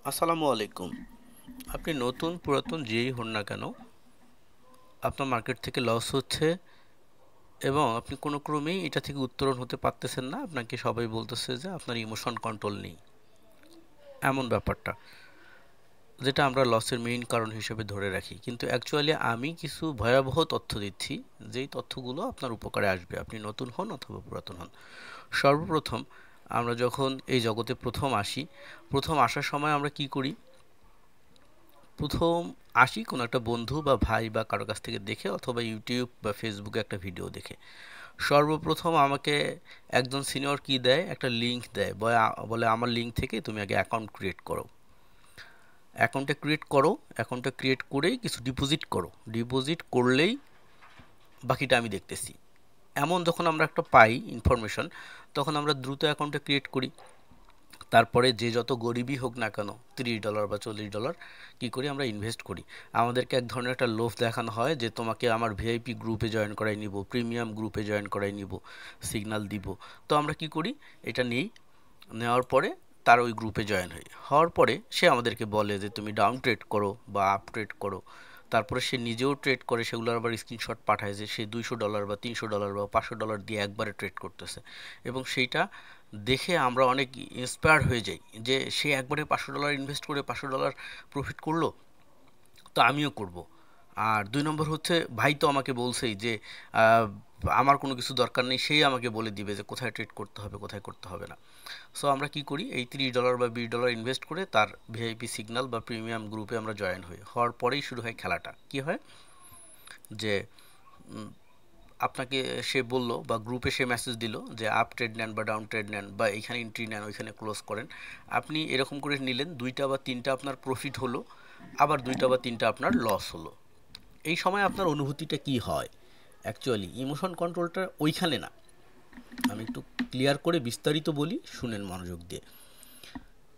আসসালামু আলাইকুম। আপনি নতুন পুরাতন যেই হন না কেন, আপনার মার্কেট থেকে লস হচ্ছে এবং আপনি কোনো ক্রমেই এটা থেকে উত্তরণ হতে পারতেছেন না। আপনাকে সবাই বলতেছে যে আপনার ইমোশন কন্ট্রোল নেই, এমন ব্যাপারটা, যেটা আমরা লসের মেইন কারণ হিসেবে ধরে রাখি। কিন্তু অ্যাকচুয়ালি আমি কিছু ভয়াবহ তথ্য দিচ্ছি, যেই তথ্যগুলো আপনার উপকারে আসবে, আপনি নতুন হন অথবা পুরাতন হন। সর্বপ্রথম, আমরা যখন এই জগতে প্রথম আসি, প্রথম আসার সময় আমরা কি করি? প্রথম আসি কোনো একটা বন্ধু বা ভাই বা কারো কাছ থেকে দেখে, অথবা ইউটিউব বা ফেসবুকে একটা ভিডিও দেখে। সর্বপ্রথম আমাকে একজন সিনিয়র কি দেয়, একটা লিঙ্ক দেয়, বলে আমার লিঙ্ক থেকে তুমি আগে অ্যাকাউন্ট ক্রিয়েট করো। অ্যাকাউন্টটা ক্রিয়েট করেই কিছু ডিপোজিট করো, ডিপোজিট করলেই বাকিটা আমি দেখতেছি। এমন যখন আমরা একটা পাই ইনফরমেশন, তখন আমরা দ্রুত অ্যাকাউন্টটা ক্রিয়েট করি। তারপরে যে যত গরিবই হোক না কেন, $30 বা $40 কি করি, আমরা ইনভেস্ট করি। আমাদেরকে এক ধরনের একটা লোভ দেখানো হয় যে তোমাকে আমার ভিআইপি গ্রুপে জয়েন করাই নিব, প্রিমিয়াম গ্রুপে জয়েন করাই নিব, সিগন্যাল দিব। তো আমরা কি করি, এটা নেই। নেওয়ার পরে তার ওই গ্রুপে জয়েন হই। হওয়ার পরে সে আমাদেরকে বলে যে তুমি ডাউন ট্রেড করো বা আপ ট্রেড করো। তারপরে সে নিজেও ট্রেড করে, সেগুলোর আবার স্ক্রিনশট পাঠায় যে সে $200 বা $300 বা $500 দিয়ে একবারে ট্রেড করতেছে। এবং সেইটা দেখে আমরা অনেক ইন্সপায়ার হয়ে যাই যে সে একবারে $500 ইনভেস্ট করে $500 প্রফিট করলো, তো আমিও করব। আর 2 নম্বর হচ্ছে, ভাই তো আমাকে বলছেই যে আহ, আমার কোনো কিছু দরকার নেই, সেই আমাকে বলে দিবে যে কোথায় ট্রেড করতে হবে, কোথায় করতে হবে না। সো আমরা কি করি, এই $30 বা $20 ইনভেস্ট করে তার ভিআইপি সিগন্যাল বা প্রিমিয়াম গ্রুপে আমরা জয়েন হই। হওয়ার পরেই শুরু হয় খেলাটা। কি হয় যে উম, আপনাকে সে বলল বা গ্রুপে সে মেসেজ দিল যে আপ ট্রেড নেন বা ডাউন ট্রেড নেন, বা এইখানে এন্ট্রি নেন, ওইখানে ক্লোজ করেন। আপনি এরকম করে নিলেন, 2টা বা 3টা আপনার প্রফিট হলো, আবার 2টা বা 3টা আপনার লস হলো। এই সময় আপনার অনুভূতিটা কি হয়? অ্যাকচুয়ালি ইমোশন কন্ট্রোলটা ওইখানে না। আমি একটু ক্লিয়ার করে বিস্তারিত বলি, শুনেন মনোযোগ দিয়ে।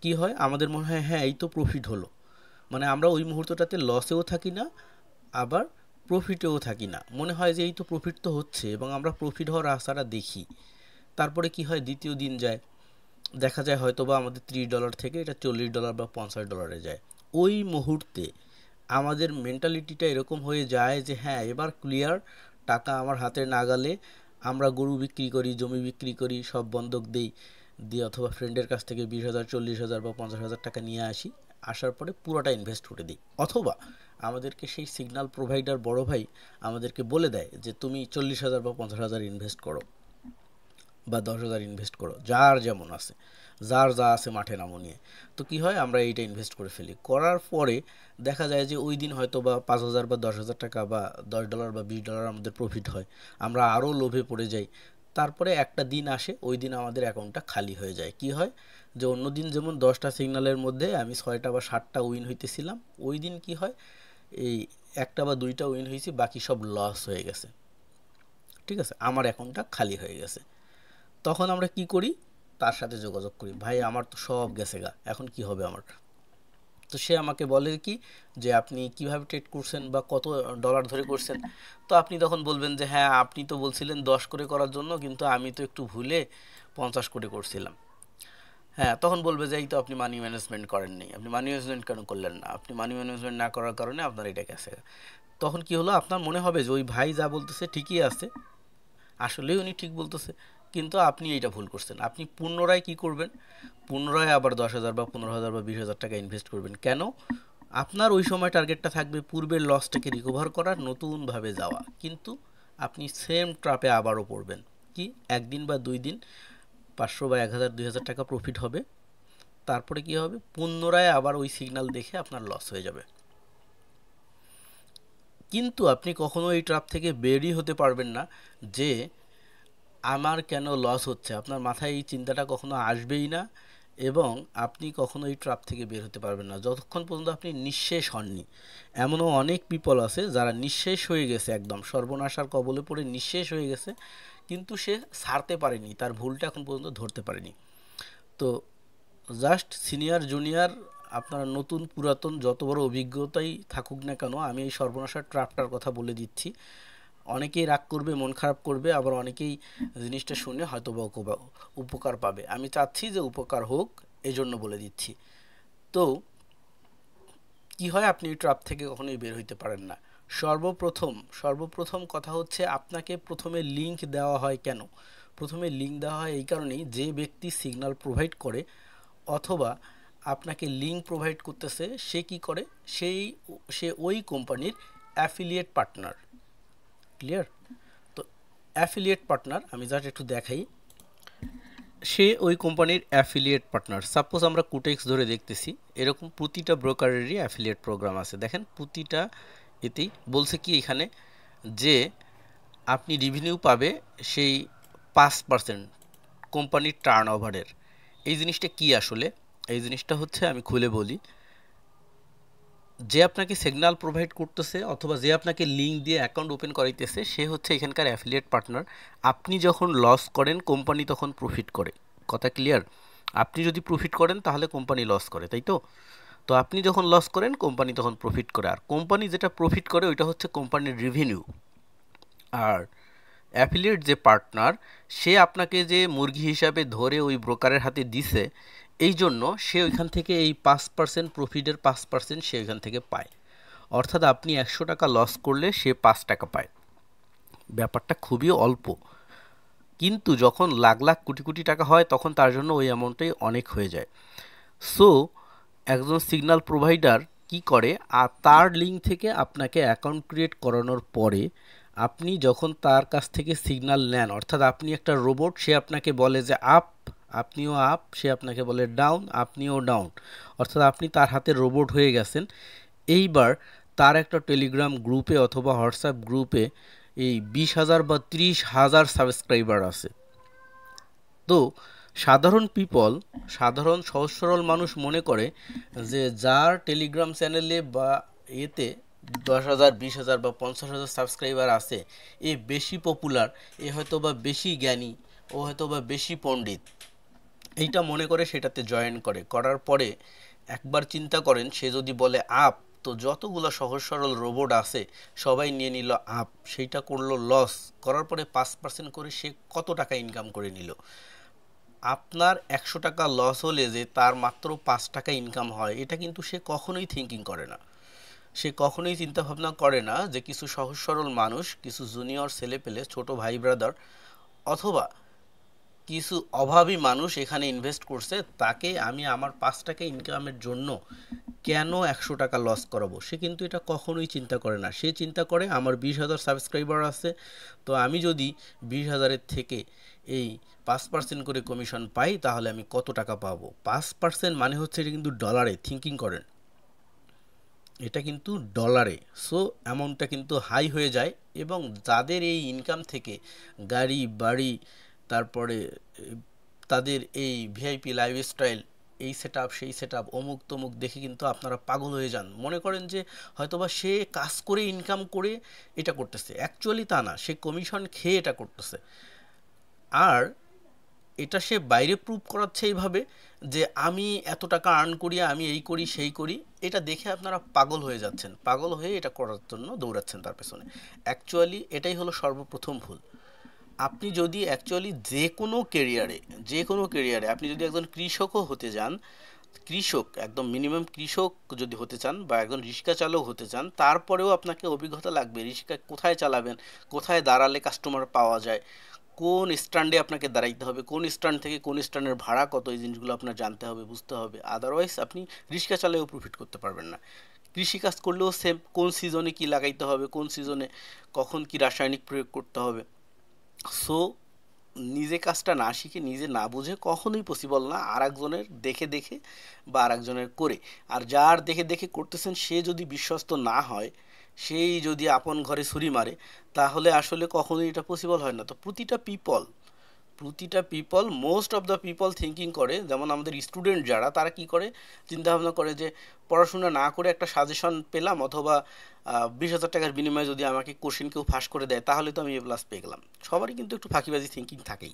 কি হয়, আমাদের মনে হয় হ্যাঁ এই তো প্রফিট হলো, মানে আমরা ওই মুহূর্তটাতে লসেও থাকি না, আবার প্রফিটেও থাকি না। মনে হয় যে এই তো প্রফিট তো হচ্ছে, এবং আমরা প্রফিট হওয়ার রাস্তাটা দেখি। তারপরে কি হয়, দ্বিতীয় দিন যায়, দেখা যায় হয়তো বা আমাদের $30 থেকে এটা $40 বা $50 যায়। ওই মুহূর্তে আমাদের মেন্টালিটিটা এরকম হয়ে যায় যে হ্যাঁ এবার ক্লিয়ার, টাকা আমার হাতে নাগালে। আমরা গরু বিক্রি করি, জমি বিক্রি করি, সব বন্ধক দেই, দিয়ে অথবা ফ্রেন্ডের কাছ থেকে 20,000 40,000 বা 50,000 টাকা নিয়ে আসি। আসার পরে পুরোটা ইনভেস্ট করে দিই। অথবা আমাদেরকে সেই সিগন্যাল প্রোভাইডার বড় ভাই আমাদেরকে বলে দেয় যে তুমি 40,000 বা 50,000 ইনভেস্ট করো, বা 10,000 ইনভেস্ট করো, যার যেমন আছে, যার যা আছে মাঠে নামো নিয়ে। তো কি হয়, আমরা এইটা ইনভেস্ট করে ফেলি। করার পরে দেখা যায় যে ওই দিন হয়তো বা 5,000 বা 10,000 টাকা বা $10 বা $20 আমাদের প্রফিট হয়। আমরা আরও লোভে পড়ে যাই। তারপরে একটা দিন আসে, ওই দিন আমাদের অ্যাকাউন্টটা খালি হয়ে যায়। কি হয় যে অন্য দিন যেমন 10টা সিগন্যালের মধ্যে আমি 6টা বা 7টা উইন হইতেছিলাম, ওই দিন কি হয়, এই একটা বা 2টা উইন হয়েছি, বাকি সব লস হয়ে গেছে। ঠিক আছে, আমার অ্যাকাউন্টটা খালি হয়ে গেছে। তখন আমরা কি করি, তার সাথে যোগাযোগ করি, ভাই আমার তো সব গেছে গা, এখন কি হবে আমার? তো সে আমাকে বলে কি যে আপনি কিভাবে ট্রেড করছেন বা কত ডলার ধরে করছেন। তো আপনি তখন বলবেন যে হ্যাঁ আপনি তো বলছিলেন 10 করে করার জন্য, কিন্তু আমি তো একটু ভুলে 50 করে করছিলাম। হ্যাঁ, তখন বলবে যে এই তো আপনি মানি ম্যানেজমেন্ট করেননি, আপনি মানি ম্যানেজমেন্ট কেন করলেন না, আপনি মানি ম্যানেজমেন্ট না করার কারণে আপনার এটা গেছে। তখন কি হলো, আপনার মনে হবে যে ওই ভাই যা বলতেছে ঠিকই আছে, আসলেই উনি ঠিক বলতেছে, কিন্তু আপনি এইটা ভুল করছেন। আপনি পুনরায় কি করবেন, পুনরায় আবার 10,000 বা 15,000 বা 20,000 টাকা ইনভেস্ট করবেন। কেন? আপনার ওই সময় টার্গেটটা থাকবে পূর্বের লসটাকে রিকভার করার, নতুনভাবে যাওয়া। কিন্তু আপনি সেম ট্রাপে আবারও পড়বেন। কি, একদিন বা 2 দিন 500 বা 1,000 2,000 টাকা প্রফিট হবে, তারপরে কি হবে, পুনরায় আবার ওই সিগন্যাল দেখে আপনার লস হয়ে যাবে। কিন্তু আপনি কখনো এই ট্রাপ থেকে বেরই হতে পারবেন না যে আমার কেন লস হচ্ছে। আপনার মাথায় এই চিন্তাটা কখনো আসবেই না, এবং আপনি কখনো এই ট্রাপ থেকে বের হতে পারবেন না যতক্ষণ পর্যন্ত আপনি নিঃশেষ হননি। এমনও অনেক পিপল আছে যারা নিঃশেষ হয়ে গেছে, একদম সর্বনাশার কবলে পড়ে নিঃশেষ হয়ে গেছে, কিন্তু সে ছাড়তে পারেনি, তার ভুলটা এখন পর্যন্ত ধরতে পারেনি। তো জাস্ট সিনিয়র জুনিয়র, আপনার নতুন পুরাতন যত বড় অভিজ্ঞতাই থাকুক না কেন, আমি এই সর্বনাশার ট্রাপটার কথা বলে দিচ্ছি। অনেকেই রাগ করবে, মন খারাপ করবে, আবার অনেকেই জিনিসটা শুনে হয়তো বা উপকার পাবে। আমি চাচ্ছি যে উপকার হোক, এজন্য বলে দিচ্ছি। তো কি হয়, আপনি এই ট্র্যাপ থেকে কখনোই বের হইতে পারেন না। সর্বপ্রথম কথা হচ্ছে, আপনাকে প্রথমে লিংক দেওয়া হয় কেন? প্রথমে লিংক দেওয়া হয় এই কারণেই, যে ব্যক্তি সিগন্যাল প্রোভাইড করে অথবা আপনাকে লিংক প্রোভাইড করতেছে, সে কি করে, সে ওই কোম্পানির অ্যাফিলিয়েট পার্টনার। ক্লিয়ার? তো অ্যাফিলিয়েট পার্টনার আমি জাস্ট একটু দেখাই, সে ওই কোম্পানির অ্যাফিলিয়েট পার্টনার। সাপোজ আমরা কুটেক্স ধরে দেখতেছি, এরকম প্রতিটা ব্রোকারেরই অ্যাফিলিয়েট প্রোগ্রাম আছে। দেখেন প্রতিটা এতেই বলছে কি এখানে, যে আপনি রেভিনিউ পাবে সেই 5% কোম্পানির টার্ন ওভারের। এই জিনিসটা কি আসলে? এই জিনিসটা হচ্ছে, আমি খুলে বলি, যে আপনাকে সিগন্যাল প্রোভাইড করতেছে অথবা যে আপনাকে লিঙ্ক দিয়ে অ্যাকাউন্ট ওপেন করাইতেছে, সে হচ্ছে এখানকার অ্যাফিলিয়েট পার্টনার। আপনি যখন লস করেন, কোম্পানি তখন প্রফিট করে। কথা ক্লিয়ার? আপনি যদি প্রফিট করেন তাহলে কোম্পানি লস করে, তাই তো? তো আপনি যখন লস করেন, কোম্পানি তখন প্রফিট করে। আর কোম্পানি যেটা প্রফিট করে ওইটা হচ্ছে কোম্পানির রেভিনিউ। আর অ্যাফিলিয়েট যে পার্টনার, সে আপনাকে যে মুরগি হিসাবে ধরে ওই ব্রোকারের হাতে দিছে, এই জন্য সে ওইখান থেকে এই 5% প্রফিটের 5% সে ওইখান থেকে পায়। অর্থাৎ আপনি 100 টাকা লস করলে সে 5 টাকা পায়। ব্যাপারটা খুবই অল্প, কিন্তু যখন লাখ লাখ কোটি কোটি টাকা হয় তখন তার জন্য ওই অ্যামাউন্টটাই অনেক হয়ে যায়। সো একজন সিগন্যাল প্রোভাইডার কি করে, আর তার লিঙ্ক থেকে আপনাকে অ্যাকাউন্ট ক্রিয়েট করানোর পরে আপনি যখন তার কাছ থেকে সিগন্যাল নেন, অর্থাৎ আপনি একটা রোবট, সে আপনাকে বলে যে আপ, আপনিও আপ, সে আপনাকে বলে ডাউন, আপনিও ডাউন, অর্থাৎ আপনি তার হাতে রোবট হয়ে গেছেন। এইবার তার একটা টেলিগ্রাম গ্রুপে অথবা হোয়াটসঅ্যাপ গ্রুপে এই 20,000 বা 30,000 সাবস্ক্রাইবার আছে। তো সাধারণ সহজ সরল মানুষ মনে করে যে যার টেলিগ্রাম চ্যানেলে বা এতে 10,000, 20,000 বা 50,000 সাবস্ক্রাইবার আছে, এ বেশি পপুলার, এ হয়তো বা বেশি জ্ঞানী, ও হয়তো বা বেশি পণ্ডিত, এইটা মনে করে সেটাতে জয়েন করার পরে একবার চিন্তা করেন, সে যদি বলে আপ, তো যতগুলো সহজ সরল রোবট আছে সবাই নিয়ে নিল আপ, সেইটা করলো লস, করার পরে 5% করে সে কত টাকা ইনকাম করে নিল। আপনার 100 টাকা লস হলে যে তার মাত্র 5 টাকা ইনকাম হয়, এটা কিন্তু সে কখনোই থিঙ্কিং করে না। সে কখনোই চিন্তা ভাবনা করে না যে কিছু সহজ সরল মানুষ, কিছু জুনিয়র ছেলে পেলে, ছোট ভাই ব্রাদার অথবা কিছু অভাবী মানুষ এখানে ইনভেস্ট করছে, তাকে আমি আমার 5 টাকা ইনকামের জন্য কেন 100 টাকা লস করাবো। সে কিন্তু এটা কখনোই চিন্তা করে না। সে চিন্তা করে আমার 20,000 সাবস্ক্রাইবার আছে, তো আমি যদি 20,000-এর থেকে এই 5% করে কমিশন পাই তাহলে আমি কত টাকা পাবো। 5% মানে হচ্ছে, এটা কিন্তু ডলারে, থিঙ্কিং করেন, এটা কিন্তু ডলারে। সো অ্যামাউন্টটা কিন্তু হাই হয়ে যায়, এবং যাদের এই ইনকাম থেকে গাড়ি বাড়ি, তারপরে তাদের এই ভিআইপি লাইফস্টাইল, এই সেট আপ সেই সেট আপ, অমুক তমুক দেখে কিন্তু আপনারা পাগল হয়ে যান, মনে করেন যে হয়তোবা সে কাজ করে ইনকাম করে এটা করতেছে। অ্যাকচুয়ালি তা না, সে কমিশন খেয়ে এটা করতেছে। আর এটা সে বাইরে প্রুভ করাচ্ছে এইভাবে যে আমি এত টাকা আর্ন করি, আমি এই করি সেই করি। এটা দেখে আপনারা পাগল হয়ে যাচ্ছেন, পাগল হয়ে এটা করার জন্য দৌড়াচ্ছেন তার পেছনে। অ্যাকচুয়ালি এটাই হলো সর্বপ্রথম ভুল। আপনি যদি অ্যাকচুয়ালি যে কোনো ক্যারিয়ারে আপনি যদি একজন কৃষকও হতে যান, কৃষক একদম মিনিমাম কৃষক যদি হতে চান, বা একজন রিক্সা চালক হতে চান, তারপরেও আপনাকে অভিজ্ঞতা লাগবে। রিক্সা কোথায় চালাবেন, কোথায় দাঁড়ালে কাস্টমার পাওয়া যায়, কোন স্ট্যান্ডে আপনাকে দাঁড়াইতে হবে, কোন স্ট্যান্ড থেকে কোন স্ট্যান্ডের ভাড়া কত, এই জিনিসগুলো আপনার জানতে হবে, বুঝতে হবে। আদারওয়াইজ আপনি রিক্সা চালিয়েও প্রফিট করতে পারবেন না। কৃষিকাজ করলেও সেম, কোন সিজনে কি লাগাইতে হবে, কোন সিজনে কখন কি রাসায়নিক প্রয়োগ করতে হবে। সো নিজে কাজটা না শিখে, নিজে না বুঝে কখনোই পসিবল না আর একজনের দেখে দেখে বা আর একজনের করে। আর যার দেখে দেখে করতেছেন সে যদি বিশ্বস্ত না হয়, সেই যদি আপন ঘরে ছুরি মারে, তাহলে আসলে কখনোই এটা পসিবল হয় না। তো প্রতিটা people most of the people thinking করে, যেমন আমাদের স্টুডেন্ট যারা, তারা কি করে, চিন্তা ভাবনা করে যে পড়াশোনা না করে একটা সাজেশন পেলাম, অথবা 20,000 টাকার বিনিময়ে যদি আমাকে কোশ্চেন কেউ ফাঁস করে দেয় তাহলে তো আমি A+ পেয়ে গেলাম। সবারই কিন্তু একটু ফাঁকিবাজি থিঙ্কিং থাকেই।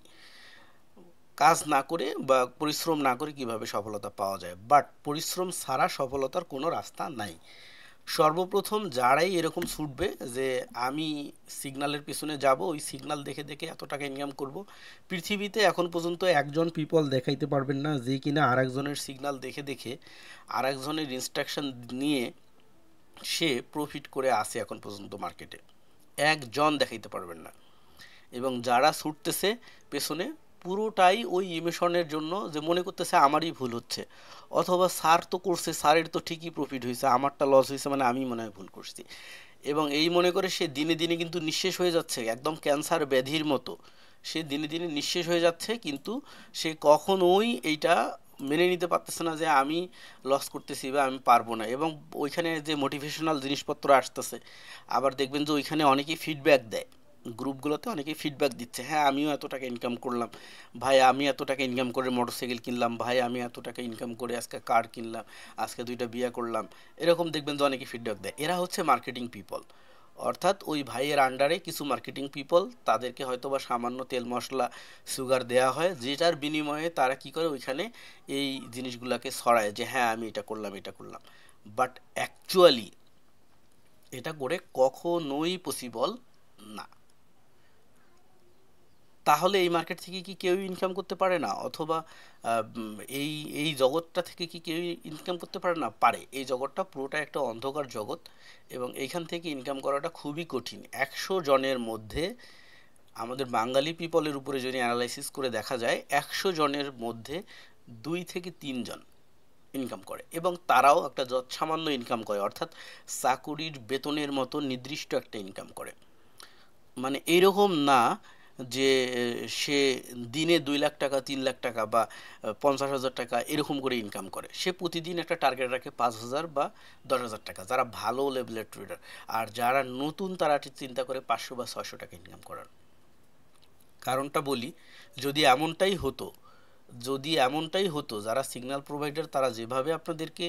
কাজ না করে বা পরিশ্রম না করে কিভাবে সফলতা পাওয়া যায়, বাট পরিশ্রম ছাড়া সফলতার কোনো রাস্তা নাই। সর্বপ্রথম যারাই এরকম ছুটবে যে আমি সিগন্যালের পিছনে যাব, ওই সিগন্যাল দেখে দেখে এত টাকা ইনকাম করব, পৃথিবীতে এখন পর্যন্ত একজন পিপল দেখাইতে পারবেন না যে কিনা আরেকজনের সিগন্যাল দেখে দেখে, আরেকজনের ইনস্ট্রাকশন নিয়ে সে প্রফিট করে আসে এখন পর্যন্ত মার্কেটে, একজন দেখাইতে পারবেন না। এবং যারা ছুটতেছে পেছনে পুরোটাই ওই ইমোশনের জন্য, যে মনে করতেছে আমারই ভুল হচ্ছে, অথবা স্যার তো করছে, স্যারের তো ঠিকই প্রফিট হয়েছে, আমারটা লস হয়েছে মানে আমি মনে হয় ভুল করছি। এবং এই মনে করে সে দিনে দিনে কিন্তু নিঃশেষ হয়ে যাচ্ছে, একদম ক্যান্সার ব্যাধির মতো সে দিনে দিনে নিঃশেষ হয়ে যাচ্ছে। কিন্তু সে কখনোই এইটা মেনে নিতে পারতেছে না যে আমি লস করতেছি বা আমি পারবো না। এবং ওইখানে যে মোটিভেশনাল জিনিসপত্র আসতেছে, আবার দেখবেন যে ওইখানে অনেকেই ফিডব্যাক দেয়, গ্রুপগুলোতে অনেকেই ফিডব্যাক দিচ্ছে, হ্যাঁ আমিও এত টাকা ইনকাম করলাম, ভাই আমি এত টাকা ইনকাম করে মোটরসাইকেল কিনলাম, ভাই আমি এত টাকা ইনকাম করে আজকে কার কিনলাম, আজকে 2টা বিয়ে করলাম। এরকম দেখবেন যে অনেকে ফিডব্যাক দেয়। এরা হচ্ছে মার্কেটিং পিপল, অর্থাৎ ওই ভাইয়ের আন্ডারে কিছু মার্কেটিং পিপল, তাদেরকে হয়তো বা সামান্য তেল মশলা সুগার দেওয়া হয়, যেটার বিনিময়ে তারা কি করে ওইখানে এই জিনিসগুলোকে ছড়ায় যে হ্যাঁ আমি এটা করলাম এটা করলাম। বাট অ্যাকচুয়ালি এটা করে কখনোই পসিবল না। তাহলে এই মার্কেট থেকে কি কেউ ইনকাম করতে পারে না? অথবা এই এই জগৎটা থেকে কি কেউ ইনকাম করতে পারে না? পারে। এই জগৎটা পুরোটা একটা অন্ধকার জগৎ, এবং এইখান থেকে ইনকাম করাটা খুবই কঠিন। 100 জনের মধ্যে, আমাদের বাঙালি পিপলের উপরে যদি অ্যানালাইসিস করে দেখা যায়, 100 জনের মধ্যে 2 থেকে 3 জন ইনকাম করে, এবং তারাও একটা যৎসামান্য ইনকাম করে, অর্থাৎ চাকুরির বেতনের মতো নির্দিষ্ট একটা ইনকাম করে। মানে এইরকম না যে সে দিনে 2 লাখ টাকা 3 লাখ টাকা বা 50,000 টাকা এরকম করে ইনকাম করে। সে প্রতিদিন একটা টার্গেট রাখে 5,000 বা 10,000 টাকা, যারা ভালো লেভেলের ট্রেডার। আর যারা নতুন তারা চিন্তা করে 500 বা 600 টাকা ইনকাম করার। কারণটা বলি, যদি এমনটাই হতো, যদি এমনটাই হতো, যারা সিগন্যাল প্রোভাইডার তারা যেভাবে আপনাদেরকে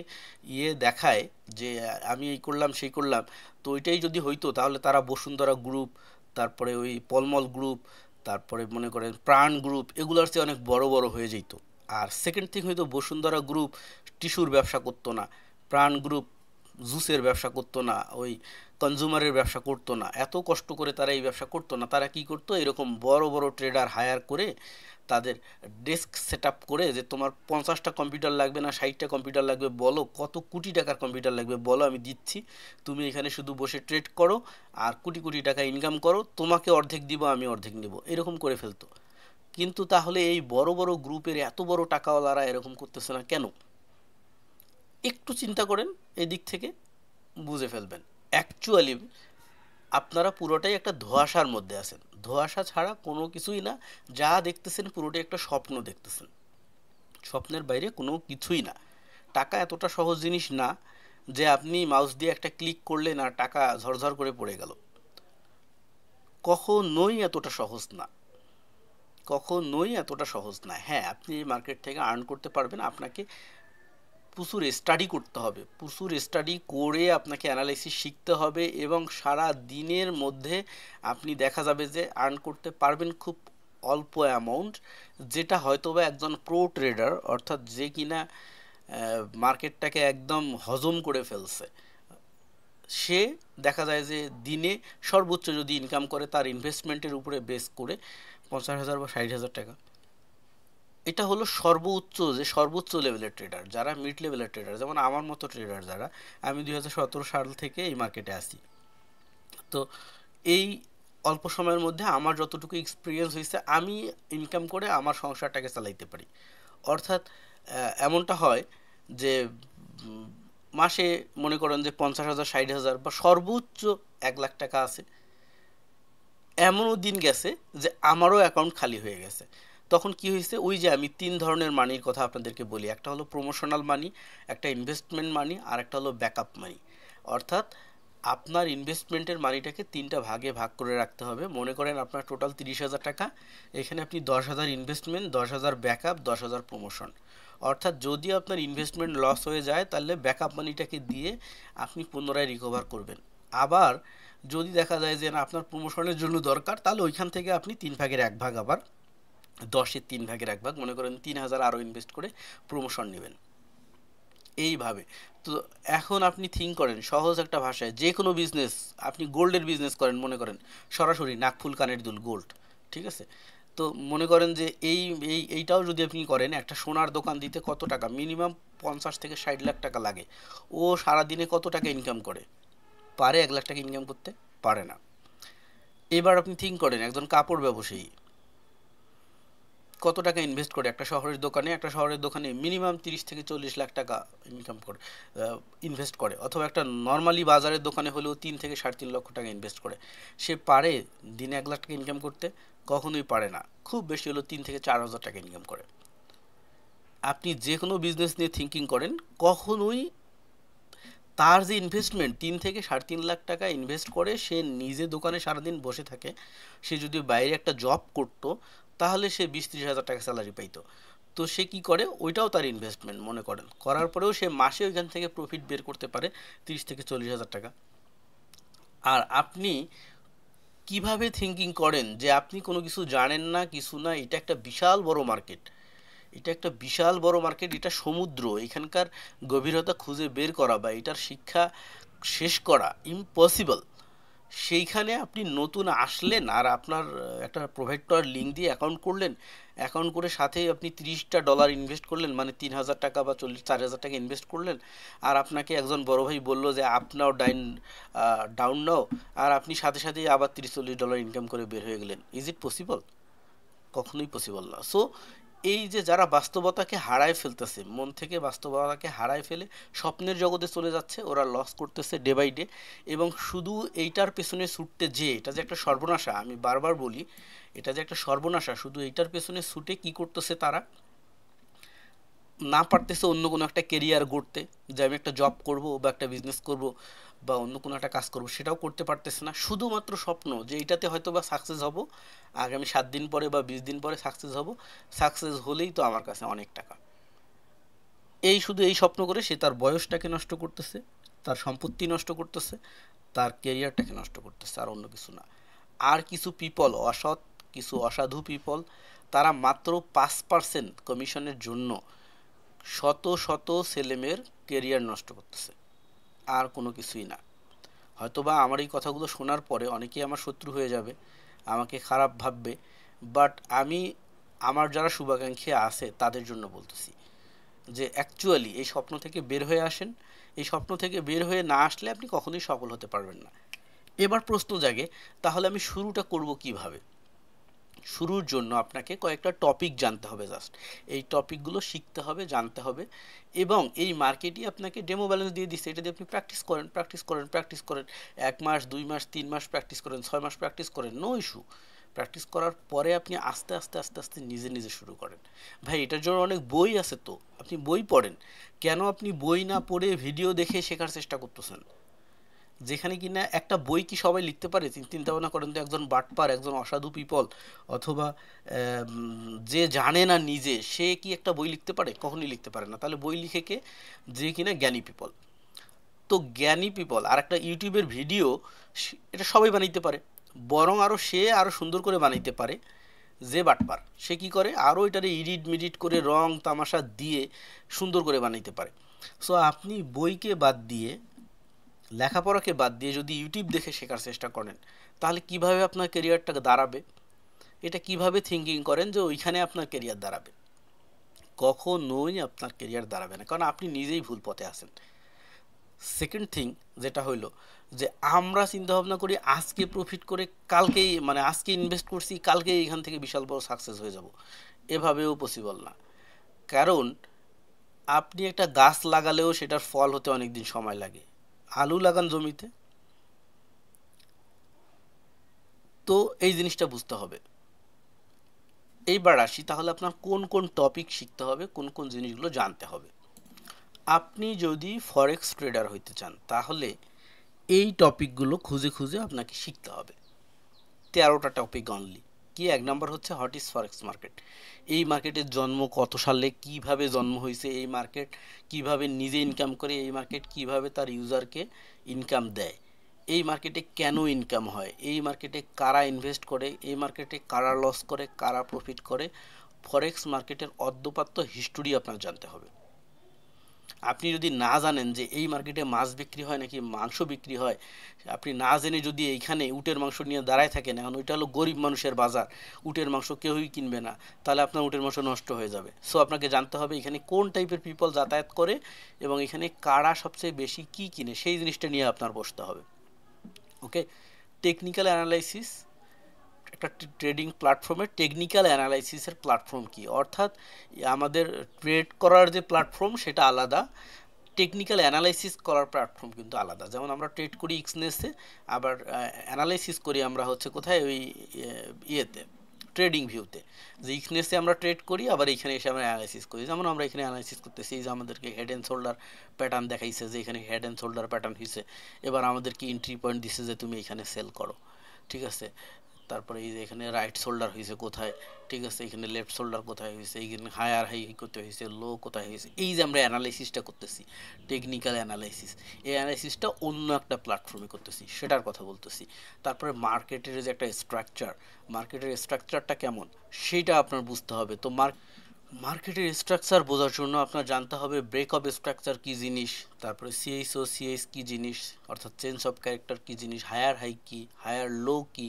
দেখায় যে আমি এই করলাম সেই করলাম, তো ওইটাই যদি হইতো তাহলে তারা বসুন্ধরা গ্রুপ, তারপরে ওই পলমল গ্রুপ, তারপরে মনে করেন প্রাণ গ্রুপ, এগুলোর চেয়ে অনেক বড় বড় হয়ে যেত। আর সেকেন্ড থিং হয়তো বসুন্ধরা গ্রুপ টিস্যুর ব্যবসা করতো না, প্রাণ গ্রুপ জুসের ব্যবসা করতো না, ওই কনজুমারের ব্যবসা করতো না, এত কষ্ট করে তারা এই ব্যবসা করতো না। তারা কি করতো, এরকম বড় বড় ট্রেডার হায়ার করে তাদের ডেস্ক সেট আপ করে, যে তোমার 50টা কম্পিউটার লাগবে না 60টা কম্পিউটার লাগবে, বলো কত কোটি টাকার কম্পিউটার লাগবে বলো, আমি দিচ্ছি, তুমি এখানে শুধু বসে ট্রেড করো আর কোটি কোটি টাকা ইনকাম করো, তোমাকে অর্ধেক দিব আমি অর্ধেক নিব, এরকম করে ফেলতো। কিন্তু তাহলে এই বড় বড় গ্রুপের এত বড় টাকাওয়ালারা এরকম করতেছে না কেন? একটু চিন্তা করেন এই দিক থেকে, বুঝে ফেলবেন অ্যাকচুয়ালি আপনারা পুরোটাই একটা ধোঁয়াশার মধ্যে আছেন। ধোঁয়াশা ছাড়া কোনো কিছুই না, যা দেখতেছেন পুরোটাই একটা স্বপ্ন দেখতেছেন, স্বপ্নের বাইরে কোনো কিছুই না। টাকা এতটা সহজ জিনিস না যে আপনি মাউস দিয়ে একটা ক্লিক করলেন আর টাকা ঝরঝর করে পড়ে গেল। কখনোই এতটা সহজ না, কখনোই এতটা সহজ না। হ্যাঁ, আপনি এই মার্কেট থেকে আর্ন করতে পারবেন, আপনাকে প্রচুর স্টাডি করতে হবে, প্রচুর স্টাডি করে আপনাকে অ্যানালাইসিস শিখতে হবে, এবং সারা দিনের মধ্যে আপনি দেখা যাবে যে আর্ন করতে পারবেন খুব অল্প অ্যামাউন্ট, যেটা হয়তোবা একজন প্রো ট্রেডার, অর্থাৎ যে কিনা মার্কেটটাকে একদম হজম করে ফেলছে, সে দেখা যায় যে দিনে সর্বোচ্চ যদি ইনকাম করে তার ইনভেস্টমেন্টের উপরে বেস করে 50,000 বা 60,000 টাকা। এটা হলো সর্বোচ্চ, যে সর্বোচ্চ লেভেলের ট্রেডার। যারা মিড লেভেলের ট্রেডার, যেমন আমার মতো ট্রেডার যারা, আমি 2017 সাল থেকে এই মার্কেটে আসি। তো এই অল্প সময়ের মধ্যে আমার যতটুকু এক্সপিরিয়েন্স হয়েছে, আমি ইনকাম করে আমার সংসারটাকে চালাইতে পারি। অর্থাৎ এমনটা হয় যে উম, মাসে মনে করেন যে 50,000 60,000 বা সর্বোচ্চ 1 লাখ টাকা আছে। এমনও দিন গেছে যে আমারও অ্যাকাউন্ট খালি হয়ে গেছে। তখন কি হয়েছে, ওই যে আমি 3 ধরনের মানির কথা আপনাদেরকে বলি, একটা হলো প্রমোশনাল মানি, একটা ইনভেস্টমেন্ট মানি, আর একটা হলো ব্যাকআপ মানি। অর্থাৎ আপনার ইনভেস্টমেন্টের মানিটাকে 3টা ভাগে ভাগ করে রাখতে হবে। মনে করেন আপনার টোটাল 30,000 টাকা, এখানে আপনি 10,000 ইনভেস্টমেন্ট, 10,000 ব্যাকআপ, 10,000 প্রমোশন। অর্থাৎ যদি আপনার ইনভেস্টমেন্ট লস হয়ে যায় তাহলে ব্যাকআপ মানিটাকে দিয়ে আপনি পুনরায় রিকভার করবেন। আবার যদি দেখা যায় যে না আপনার প্রমোশনের জন্য দরকার, তাহলে ওইখান থেকে আপনি 3 ভাগের 1 ভাগ, আবার 10-এর 3 ভাগের 1 ভাগ, মনে করেন 3,000 আরও ইনভেস্ট করে প্রমোশন নেবেন, এইভাবে। তো এখন আপনি থিঙ্ক করেন সহজ একটা ভাষায়, যে কোনো বিজনেস, আপনি গোল্ডের বিজনেস করেন মনে করেন, সরাসরি নাকফুল কানের দুল গোল্ড, ঠিক আছে? তো মনে করেন যে এইটাও যদি আপনি করেন, একটা সোনার দোকান দিতে কত টাকা, মিনিমাম 50 থেকে 60 লাখ টাকা লাগে। ও সারাদিনে কত টাকা ইনকাম করে? পারে 1 লাখ টাকা ইনকাম করতে? পারে না। এবার আপনি থিঙ্ক করেন একজন কাপড় ব্যবসায়ী কত টাকা ইনভেস্ট করে একটা শহরের দোকানে মিনিমাম 30 থেকে 40 লাখ টাকা ইনকাম করে, ইনভেস্ট করে, অথবা একটা নর্মালি বাজারের দোকানে হলেও 3 থেকে 3.5 লক্ষ টাকা ইনভেস্ট করে। সে পারে দিনে 1 লাখ টাকা ইনকাম করতে? কখনোই পারে না। খুব বেশি হলো 3 থেকে 4 হাজার টাকা ইনকাম করে। আপনি যে কোনো বিজনেস নিয়ে থিঙ্কিং করেন, কখনোই তার যে ইনভেস্টমেন্ট 3 থেকে 3.5 লাখ টাকা ইনভেস্ট করে, সে নিজে দোকানে সারাদিন বসে থাকে, সে যদি বাইরে একটা জব করতো তাহলে সে 20-30 হাজার টাকা স্যালারি পাইতো। তো সে কি করে, ওইটাও তার ইনভেস্টমেন্ট মনে করেন, করার পরেও সে মাসে ওইখান থেকে প্রফিট বের করতে পারে 30 থেকে 40 হাজার টাকা। আর আপনি কিভাবে থিঙ্কিং করেন যে আপনি কোনো কিছু জানেন না, কিছু না, এটা একটা বিশাল বড় মার্কেট, এটা সমুদ্র, এখানকার গভীরতা খুঁজে বের করা বা এটার শিক্ষা শেষ করা ইম্পসিবল। সেইখানে আপনি নতুন আসলেন আর আপনার একটা প্রোভাইড করার লিঙ্ক দিয়ে অ্যাকাউন্ট করলেন, অ্যাকাউন্ট করে সাথে আপনি $30 ইনভেস্ট করলেন, মানে 3,000 টাকা বা 4,000 টাকা ইনভেস্ট করলেন, আর আপনাকে একজন বড় ভাই বললো যে আপ নাও ডাউন নাও, আর আপনি সাথে সাথেই আবার $30-40 ইনকাম করে বের হয়ে গেলেন। Is it possible? কখনোই পসিবল না। সো এই যে যারা বাস্তবতাকে হারায় ফেলতেছে, মন থেকে বাস্তবতাকে হারায় ফেলে স্বপ্নের জগতে চলে যাচ্ছে, ওরা লস করতেছে ডে বাই ডে। এবং শুধু এইটার পেছনে ছুটতে, যে এটা যে একটা সর্বনাশা, আমি বারবার বলি এটা যে একটা সর্বনাশা, শুধু এইটার পেছনে ছুটে কি করতেছে তারা, না পারতেছে অন্য কোনো একটা কেরিয়ার গড়তে, যে আমি একটা জব করব বা একটা বিজনেস করব বা অন্য কোনো একটা কাজ করব, সেটাও করতে পারতেছে না। শুধুমাত্র স্বপ্ন যে এইটাতে হয়তো বা সাকসেস হব, আগামী 7 দিন পরে বা 20 দিন পরে সাকসেস হব, সাকসেস হলেই তো আমার কাছে অনেক টাকা। শুধু এই স্বপ্ন করে সে তার বয়সটাকে নষ্ট করতেছে, তার সম্পত্তি নষ্ট করতেছে, তার কেরিয়ারটাকে নষ্ট করতেছে, আর অন্য কিছু না। আর কিছু পিপল, কিছু অসাধু পিপল, তারা মাত্র 5% কমিশনের জন্য শত শত ছেলেমেয়ের কেরিয়ার নষ্ট করতেছে, আর কোনো কিছুই না। হয়তোবা আমার এই কথাগুলো শোনার পরে অনেকেই আমার শত্রু হয়ে যাবে, আমাকে খারাপ ভাববে, বাট আমি আমার যারা শুভাকাঙ্ক্ষী আছে তাদের জন্য বলতেছি যে অ্যাকচুয়ালি এই স্বপ্ন থেকে বের হয়ে আসেন। এই স্বপ্ন থেকে বের হয়ে না আসলে আপনি কখনোই সফল হতে পারবেন না। এবার প্রশ্ন জাগে, তাহলে আমি শুরুটা করব কিভাবে? শুরুর জন্য আপনাকে কয়েকটা টপিক জানতে হবে, জাস্ট এই টপিকগুলো শিখতে হবে, জানতে হবে। এবং এই মার্কেটই আপনাকে ডেমো ব্যালেন্স দিয়ে দিচ্ছে, এটা দিয়ে আপনি প্র্যাকটিস করেন 1 মাস 2 মাস 3 মাস প্র্যাকটিস করেন, 6 মাস প্র্যাকটিস করেন, নো ইস্যু। প্র্যাকটিস করার পরে আপনি আস্তে আস্তে নিজে নিজে শুরু করেন। ভাই এটার জন্য অনেক বই আছে, তো আপনি বই পড়েন। কেন আপনি বই না পড়ে ভিডিও দেখে শেখার চেষ্টা করতেছেন? যেখানে কিনা একটা বই কি সবাই লিখতে পারে? চিন্তা ভাবনা করেন তো, একজন বাটপার, একজন অসাধু পিপল, অথবা যে জানে না নিজে, সে কি একটা বই লিখতে পারে? কখনোই লিখতে পারে না। তাহলে বই লিখে কে? যে কিনা জ্ঞানী পিপল। তো জ্ঞানী পিপল আর একটা ইউটিউবের ভিডিও, এটা সবাই বানাইতে পারে, বরং সে আরও সুন্দর করে বানাইতে পারে। যে বাটপার সে কি করে, আরও এটারে এডিট মিডিট করে রং তামাশা দিয়ে সুন্দর করে বানাইতে পারে। সো আপনি বইকে বাদ দিয়ে, লেখাপড়াকে বাদ দিয়ে যদি ইউটিউব দেখে শেখার চেষ্টা করেন, তাহলে কিভাবে আপনার কেরিয়ারটা দাঁড়াবে? এটা কিভাবে থিঙ্কিং করেন যে ওইখানে আপনার কেরিয়ার দাঁড়াবে? কখনোই আপনার কেরিয়ার দাঁড়াবে না, কারণ আপনি নিজেই ভুল পথে আছেন। সেকেন্ড থিং যেটা হইলো, যে আমরা চিন্তা ভাবনা করি আজকে প্রফিট করে কালকেই, মানে আজকে ইনভেস্ট করছি কালকেই এখান থেকে বিশাল বড় সাকসেস হয়ে যাব। এভাবেও পসিবল না। কারণ আপনি একটা গাছ লাগালেও সেটার ফল হতে অনেক দিন সময় লাগে। আলু লাগান জমিতে, তো এই জিনিসটা বুঝতে হবে। এইবার আসি, তাহলে আপনার কোন কোন টপিক শিখতে হবে, কোন কোন জিনিসগুলো জানতে হবে। আপনি যদি ফরেক্স ট্রেডার হইতে চান, তাহলে এই টপিকগুলো খুঁজে খুঁজে আপনাকে শিখতে হবে। 13টা টপিক অনলি। কি? 1 নম্বর হচ্ছে হোয়াট ইজ ফরেক্স মার্কেট। এই মার্কেটের জন্ম কত সালে, কিভাবে জন্ম হয়েছে এই মার্কেট, কিভাবে নিজে ইনকাম করে এই মার্কেট, কিভাবে তার ইউজারকে ইনকাম দেয়, এই মার্কেটে কেন ইনকাম হয়, এই মার্কেটে কারা ইনভেস্ট করে, এই মার্কেটে কারা লস করে, কারা প্রফিট করে। ফরেক্স মার্কেটের অদ্যপাত্য হিস্টোরি আপনার জানতে হবে। আপনি যদি না জানেন যে এই মার্কেটে মাছ বিক্রি হয় নাকি মাংস বিক্রি হয়, আপনি না জেনে যদি এইখানে উটের মাংস নিয়ে দাঁড়ায় থাকেন, এখন ওইটা হলো গরিব মানুষের বাজার, উটের মাংস কেউই কিনবে না, তাহলে আপনার উটের মাংস নষ্ট হয়ে যাবে। সো আপনাকে জানতে হবে এখানে কোন টাইপের পিপল যাতায়াত করে এবং এখানে কারা সবচেয়ে বেশি কি কিনে, সেই জিনিসটা নিয়ে আপনার বসতে হবে। ওকে, টেকনিক্যাল অ্যানালাইসিস একটা ট্রেডিং প্ল্যাটফর্মের টেকনিক্যাল অ্যানালাইসিসের প্ল্যাটফর্ম কি, অর্থাৎ আমাদের ট্রেড করার যে প্ল্যাটফর্ম সেটা আলাদা, টেকনিক্যাল অ্যানালাইসিস করার প্ল্যাটফর্ম কিন্তু আলাদা। যেমন আমরা ট্রেড করি এক্সনেসে, আবার অ্যানালাইসিস করি আমরা হচ্ছে কোথায়, ওই ইয়েতে ট্রেডিং ভিউতে, যে এক্সনেসে আমরা ট্রেড করি, আবার এখানে এসে আমরা অ্যানালাইসিস করি। যেমন আমরা এখানে অ্যানালাইসিস করতেছি, যে আমাদেরকে হেড অ্যান্ড শোল্ডার প্যাটার্ন দেখাইছে, যে এখানে হেড অ্যান্ড শোল্ডার প্যাটার্ন হয়েছে, এবার আমাদেরকে এন্ট্রি পয়েন্ট দিছে যে তুমি এখানে সেল করো, ঠিক আছে। তারপরে এই যে এখানে রাইট শোল্ডার হয়েছে কোথায়, ঠিক আছে, এখানে লেফট শোল্ডার কোথায় হয়েছে, এইখানে হায়ার হাই করতে হয়েছে, লো কোথায় হয়েছে, এই যে আমরা অ্যানালাইসিসটা করতেছি, টেকনিক্যাল অ্যানালাইসিস, এই অ্যানালাইসিসটা অন্য একটা প্ল্যাটফর্মে করতেছি, সেটার কথা বলতেছি। তারপরে মার্কেটের যে একটা স্ট্রাকচার, মার্কেটের স্ট্রাকচারটা কেমন সেটা আপনার বুঝতে হবে। তো মার্কেটের স্ট্রাকচার বোঝার জন্য আপনার জানতে হবে ব্রেক অফ স্ট্রাকচার কী জিনিস, তারপরে সিএইচও সিএইচ কী জিনিস, অর্থাৎ চেঞ্জ অফ ক্যারেক্টার কী জিনিস, হায়ার হাই কী, হায়ার লো কী,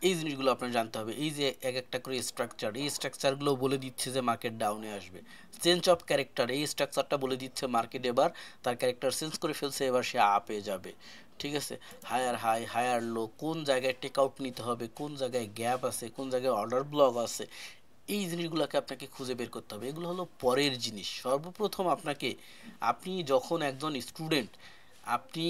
এই জিনিসগুলো আপনার জানতে হবে। এই যে এক একটা করে স্ট্রাকচার, এই স্ট্রাকচারগুলো বলে দিচ্ছে যে মার্কেট ডাউনে আসবে। চেঞ্জ অফ ক্যারেক্টার, এই স্ট্রাকচারটা বলে দিচ্ছে মার্কেট এবার তার ক্যারেক্টার চেঞ্জ করে ফেলছে, এবার সে আপে যাবে, ঠিক আছে। হায়ার হাই, হায়ার লো, কোন জায়গায় টেক আউট নিতে হবে, কোন জায়গায় গ্যাপ আছে, কোন জায়গায় অর্ডার ব্লক আছে, এই জিনিসগুলোকে আপনাকে খুঁজে বের করতে হবে। এগুলো হলো পরের জিনিস। সর্বপ্রথম আপনি যখন একজন স্টুডেন্ট, আপনি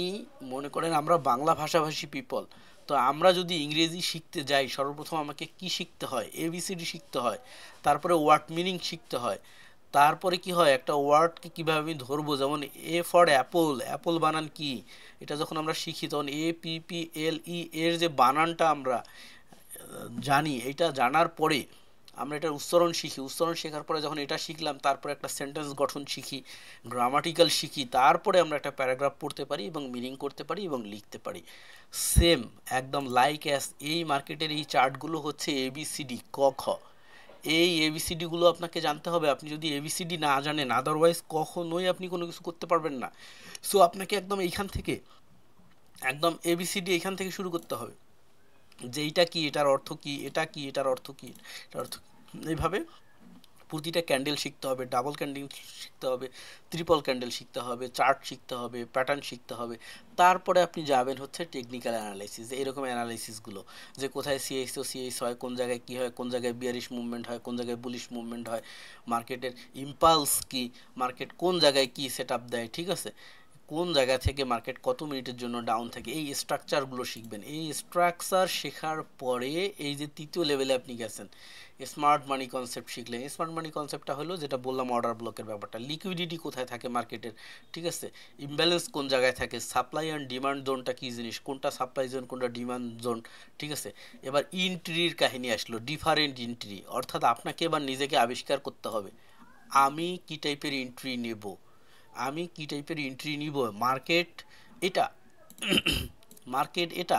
মনে করেন আমরা বাংলা ভাষাভাষী পিপল, তো আমরা যদি ইংরেজি শিখতে যাই, সর্বপ্রথম আমাকে কি শিখতে হয়, এবিসিডি শিখতে হয়, তারপরে ওয়ার্ড মিনিং শিখতে হয়, তারপরে কি হয়, একটা ওয়ার্ডকে কীভাবে আমি ধরবো, যেমন এ ফর অ্যাপল, অ্যাপল বানান কি, এটা যখন আমরা শিখি তখন APPLE এর যে বানানটা আমরা জানি, এটা জানার পরে আমরা এটার উচ্চারণ শিখি, উচ্চারণ শেখার পরে যখন এটা শিখলাম, তারপরে একটা সেন্টেন্স গঠন শিখি, গ্রামাটিক্যাল শিখি, তারপরে আমরা একটা প্যারাগ্রাফ পড়তে পারি এবং মিনিং করতে পারি এবং লিখতে পারি। সেম একদম লাইক অ্যাস এই মার্কেটের এই চার্টগুলো হচ্ছে ABCD ক খ, এই ABCD গুলো আপনাকে জানতে হবে। আপনি যদি ABCD না জানেন, আদারওয়াইজ কখনোই আপনি কোনো কিছু করতে পারবেন না। সো আপনাকে একদম এইখান থেকে, একদম ABCD এইখান থেকে শুরু করতে হবে, যে এইটা কি, এটার অর্থ কি, এটা কি, এটার অর্থ কি, এটার অর্থ কি। এইভাবে প্রতিটা ক্যান্ডেল শিখতে হবে, ডাবল ক্যান্ডেল শিখতে হবে, ট্রিপল ক্যান্ডেল শিখতে হবে, চার্ট শিখতে হবে, প্যাটার্ন শিখতে হবে। তারপরে আপনি যাবেন হচ্ছে টেকনিক্যাল অ্যানালাইসিস, এরকম অ্যানালাইসিসগুলো, যে কোথায় সিএইচ হয়, কোন জায়গায় কী হয়, কোন জায়গায় বিয়ারিশ মুভমেন্ট হয়, কোন জায়গায় বুলিশ মুভমেন্ট হয়, মার্কেটের ইম্পালস কি, মার্কেট কোন জায়গায় কি সেট আপ দেয়, ঠিক আছে, কোন জায়গা থেকে মার্কেট কত মিনিটের জন্য ডাউন থাকে, এই স্ট্রাকচারগুলো শিখবেন। এই স্ট্রাকচার শেখার পরে এই যে তৃতীয় লেভেলে আপনি গেছেন, স্মার্ট মানি কনসেপ্ট শিখলেন। স্মার্ট মানি কনসেপ্টটা হলো যেটা বললাম, অর্ডার ব্লকের ব্যাপারটা, লিকুইডিটি কোথায় থাকে মার্কেটের, ঠিক আছে, ইমব্যালেন্স কোন জায়গায় থাকে, সাপ্লাই অ্যান্ড ডিমান্ড জোনটা কী জিনিস, কোনটা সাপ্লাই জোন কোনটা ডিমান্ড জোন, ঠিক আছে। এবার এন্ট্রির কাহিনী আসলো, ডিফারেন্ট এন্ট্রি, অর্থাৎ আপনাকে এবার নিজেকে আবিষ্কার করতে হবে, আমি কি টাইপের এন্ট্রি নেব, আমি কি টাইপের এন্ট্রি নিব। মার্কেট এটা, মার্কেট এটা,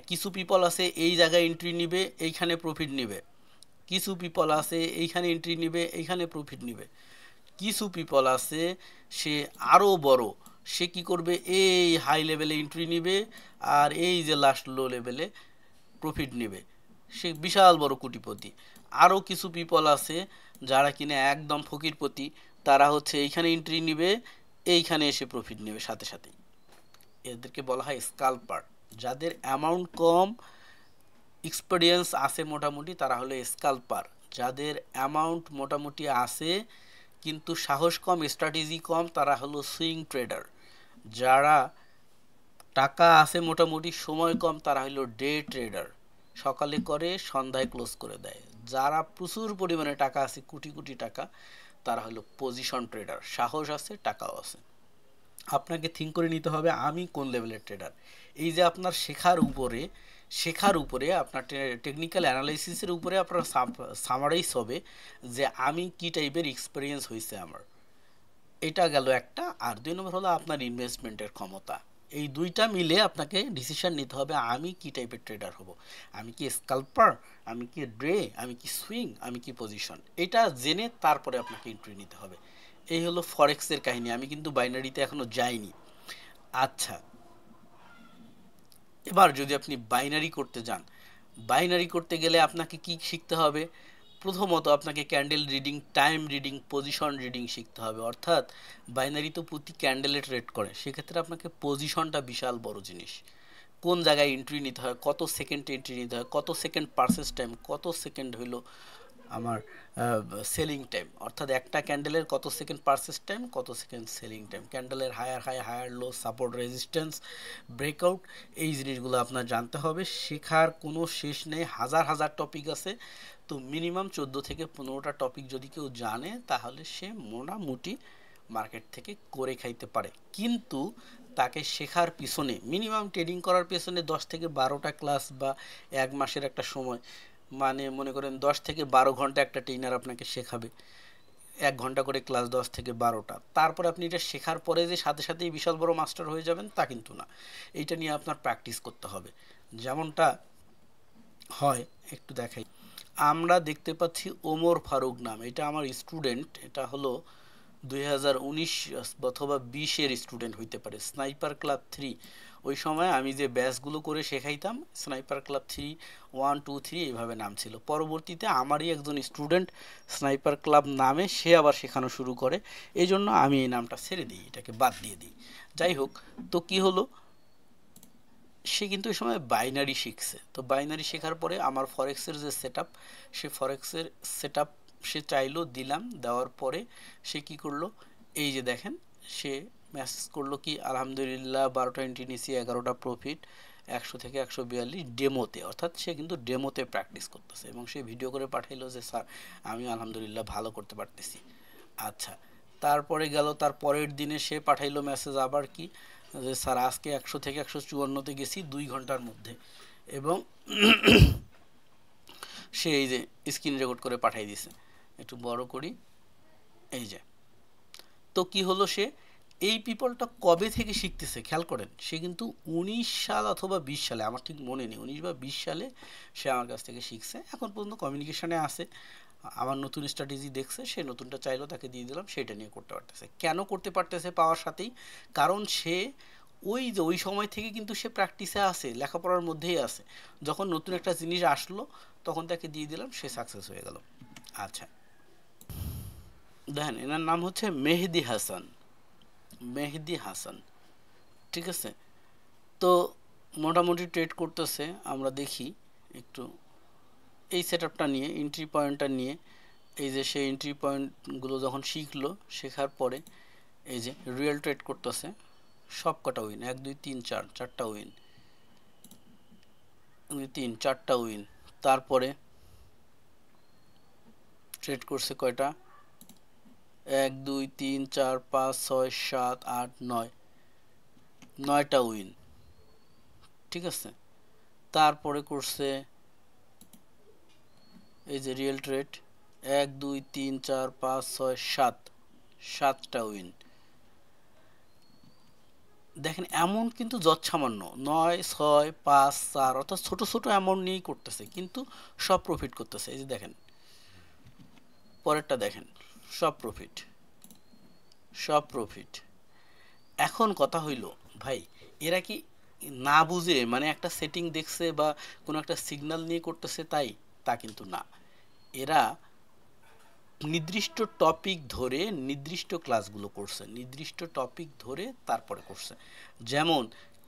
কিছু পিপল আছে এই জায়গায় এন্ট্রি নিবে, এইখানে প্রফিট নিবে, কিছু পিপল আছে এইখানে এন্ট্রি নিবে, এইখানে প্রফিট নিবে, কিছু পিপল আছে সে আরও বড়, সে কি করবে, এই হাই লেভেলে এন্ট্রি নিবে, আর এই যে লাস্ট লো লেভেলে প্রফিট নেবে, সে বিশাল বড় কোটিপতি। আরও কিছু পিপল আছে যারা কিনা একদম ফকিরপতি, তারা হচ্ছে এইখানে এন্ট্রি নিবে, এইখানে এসে প্রফিট নেবে সাথে সাথেই। এদেরকে বলা হয় স্কাল্পার। যাদের অ্যামাউন্ট কম, এক্সপিরিয়েন্স আছে মোটামুটি, তারা হলো স্কাল্পার। যাদের অ্যামাউন্ট মোটামুটি আছে কিন্তু সাহস কম, স্ট্র্যাটেজি কম, তারা হলো সুইং ট্রেডার। যারা টাকা আছে মোটামুটি, সময় কম, তারা হলো ডে ট্রেডার, সকালে করে সন্ধ্যায় ক্লোজ করে দেয়। যারা প্রচুর পরিমাণে টাকা আছে, কোটি কোটি টাকা, তারা হলো পজিশন ট্রেডার, সাহস আছে, টাকাও আছে। আপনাকে থিঙ্ক করে নিতে হবে আমি কোন লেভেলের ট্রেডার। এই যে আপনার শেখার উপরে আপনার টেকনিক্যাল অ্যানালাইসিসের উপরে আপনার সামারাইজ হবে যে আমি কি টাইপের এক্সপিরিয়েন্স হয়েছে আমার। এটা গেল একটা। আর 2 নম্বর হলো আপনার ইনভেস্টমেন্টের ক্ষমতা। এই দুইটা মিলে আপনাকে ডিসিশন নিতে হবে আমি কি টাইপের ট্রেডার হব। আমি কি স্কাল্পার, আমি কি ড্রে, আমি কি সুইং, আমি কি পজিশন। এটা জেনে তারপরে আপনাকে এন্ট্রি নিতে হবে। এই হলো ফরেক্সের কাহিনী। আমি কিন্তু বাইনারিতে এখনো যাইনি। আচ্ছা, এবার যদি আপনি বাইনারি করতে যান, বাইনারি করতে গেলে আপনাকে কি শিখতে হবে? প্রথমত আপনাকে candle reading, time reading, position reading শিখতে হবে। অর্থাৎ বাইনারি তো প্রতি ক্যান্ডেলে ট্রেড করে, সেক্ষেত্রে আপনাকে পজিশনটা বিশাল বড় জিনিস। কোন জায়গায় এন্ট্রি নিতে হয়, কত সেকেন্ড এন্ট্রি নিতে হয়, কত সেকেন্ড পারচেস টাইম, কত সেকেন্ড হইলো আমার সেলিং টাইম, অর্থাৎ একটা ক্যান্ডেলের কত সেকেন্ড পারচেস টাইম, কত সেকেন্ড সেলিং টাইম, ক্যান্ডেলের higher high, higher low, support, resistance, breakout, এই জিনিসগুলো আপনার জানতে হবে। শেখার কোনো শেষ নেই, হাজার হাজার টপিক আছে। তো মিনিমাম 14 থেকে 15টা টপিক যদি কেউ জানে তাহলে সে মোটামুটি মার্কেট থেকে করে খাইতে পারে। কিন্তু তাকে শেখার পিছনে মিনিমাম ট্রেডিং করার পেছনে 10 থেকে 12টা ক্লাস বা এক মাসের একটা সময়, মানে মনে করেন 10 থেকে 12 ঘন্টা একটা ট্রেনার আপনাকে শেখাবে, 1 ঘন্টা করে ক্লাস 10 থেকে 12টা। তারপর আপনি এটা শেখার পরে যে সাথে সাথেই বিশাল বড় মাস্টার হয়ে যাবেন তা কিন্তু না, এইটা নিয়ে আপনার প্র্যাকটিস করতে হবে। যেমনটা হয় একটু দেখাই, আমরা দেখতে পাচ্ছি ওমর ফারুক নাম, এটা আমার স্টুডেন্ট, এটা হলো 2019 অথবা 20-এর স্টুডেন্ট হইতে পারে, স্নাইপার ক্লাব 3। ওই সময় আমি যে ব্যাচগুলো করে শেখাইতাম স্নাইপার ক্লাব 3, 1, 2, 3 এইভাবে নাম ছিল। পরবর্তীতে আমারই একজন স্টুডেন্ট স্নাইপার ক্লাব নামে সে আবার শেখানো শুরু করে, এই জন্য আমি এই নামটা ছেড়ে দিই, এটাকে বাদ দিয়ে দিই। যাই হোক, তো কি হলো, সে কিন্তু এই সময় বাইনারি শিখছে। তো বাইনারি শেখার পরে আমার ফরেক্সের যে সেটআপ, সে ফরেক্সের সেটআপ সে চাইলো, দিলাম, দেওয়ার পরে সে কি করলো, এই যে দেখেন, সে মেসেজ করলো কি, আলহামদুলিল্লাহ 12টা এন্ট্রি নিয়েছি, 11টা প্রফিট, 100 থেকে 142 ডেমোতে, অর্থাৎ সে কিন্তু ডেমোতে প্র্যাকটিস করতেছে এবং সে ভিডিও করে পাঠাইলো যে স্যার আমি আলহামদুলিল্লাহ ভালো করতে পারতেছি। আচ্ছা, তারপরে গেল, তার পরের দিনে সে পাঠাইলো মেসেজ আবার কি, যে স্যার আজকে 100 থেকে 154তে গেছি 2 ঘন্টার মধ্যে, এবং সে এই যে স্ক্রিন রেকর্ড করে পাঠাই দিছে, একটু বড় করি, এই যে। তো কি হলো, সে এই পিপলটা কবে থেকে শিখতেছে খেয়াল করেন, সে কিন্তু 19 সাল অথবা 20 সালে, আমার ঠিক মনে নেই, 19 বা 20 সালে সে আমার কাছ থেকে শিখছে। এখন পর্যন্ত কমিউনিকেশনে আছে, আমার নতুন স্ট্র্যাটেজি দেখছে, সে নতুনটা চাইলো, তাকে দিয়ে দিলাম, সেটা নিয়ে করতে পারতেছে। কেন করতে পারতেছে পাওয়ার সাথেই, কারণ সে ওই যে ওই সময় থেকে কিন্তু সে প্র্যাকটিসে আছে, লেখাপড়ার মধ্যেই আছে। যখন নতুন একটা জিনিস আসলো তখন তাকে দিয়ে দিলাম, সে সাকসেস হয়ে গেল। আচ্ছা, দেখেন এনার নাম হচ্ছে মেহেদি হাসান, মেহেদি হাসান, ঠিক আছে। তো মোটামুটি ট্রেড করতেছে, আমরা দেখি একটু এই সেটআপটা নিয়ে, এন্ট্রি পয়েন্টটা নিয়ে। এই যে সে এন্ট্রি পয়েন্টগুলো যখন শিখলো, শেখার পরে এই যে রিয়েল ট্রেড করতেছে, সব কটা উইন, 1, 2, 3, 4, 4টা উইন, 3, 4টা উইন। তারপরে ট্রেড করছে কয়টা, 1, 2, 3, 4, 5, 6, 7, 8, 9, 9টা উইন, ঠিক আছে। তারপরে করছে এই যে রিয়েল ট্রেড, 1, 2, 3, 4, 5, 6, 7, 7টা উইন। দেখেন এমন কিন্তু যৎসামান্য 9, 6, 5, 4, অর্থাৎ ছোট ছোট অ্যামাউন্ট নিয়েই করতেছে, কিন্তু সব প্রফিট করতেছে। এই যে দেখেন পরেরটা দেখেন, সব প্রফিট, সব প্রফিট। এখন কথা হইল ভাই, এরা কি না বুঝে মানে একটা সেটিং দেখছে বা কোনো একটা সিগন্যাল নিয়ে করতেছে তাই? তা কিন্তু না, এরা নির্দিষ্ট টপিক ধরে নির্দিষ্ট ক্লাসগুলো করছে, নির্দিষ্ট টপিক ধরে তারপরে করছে। যেমন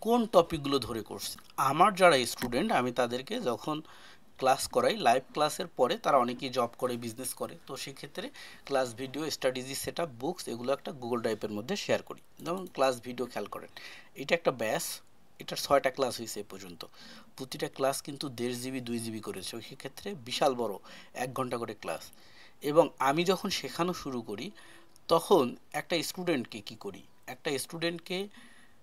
কোন টপিকগুলো ধরে করছে, আমার যারা স্টুডেন্ট আমি তাদেরকে যখন ক্লাস করাই, লাইভ ক্লাসের পরে তারা অনেকেই জব করে, বিজনেস করে, তো সেক্ষেত্রে class video, strategy, setup, books এগুলো একটা গুগল ড্রাইভের মধ্যে শেয়ার করি। যেমন ক্লাস ভিডিও খেয়াল করেন, এটা একটা ব্যাচ, এটার 6টা ক্লাস হয়েছে এ পর্যন্ত, প্রতিটা ক্লাস কিন্তু 1.5 জিবি 2 জিবি করেছে, ওই সেক্ষেত্রে বিশাল বড় 1 ঘন্টা করে ক্লাস। এবং আমি যখন শেখানো শুরু করি তখন একটা স্টুডেন্টকে কি করি, একটা স্টুডেন্টকে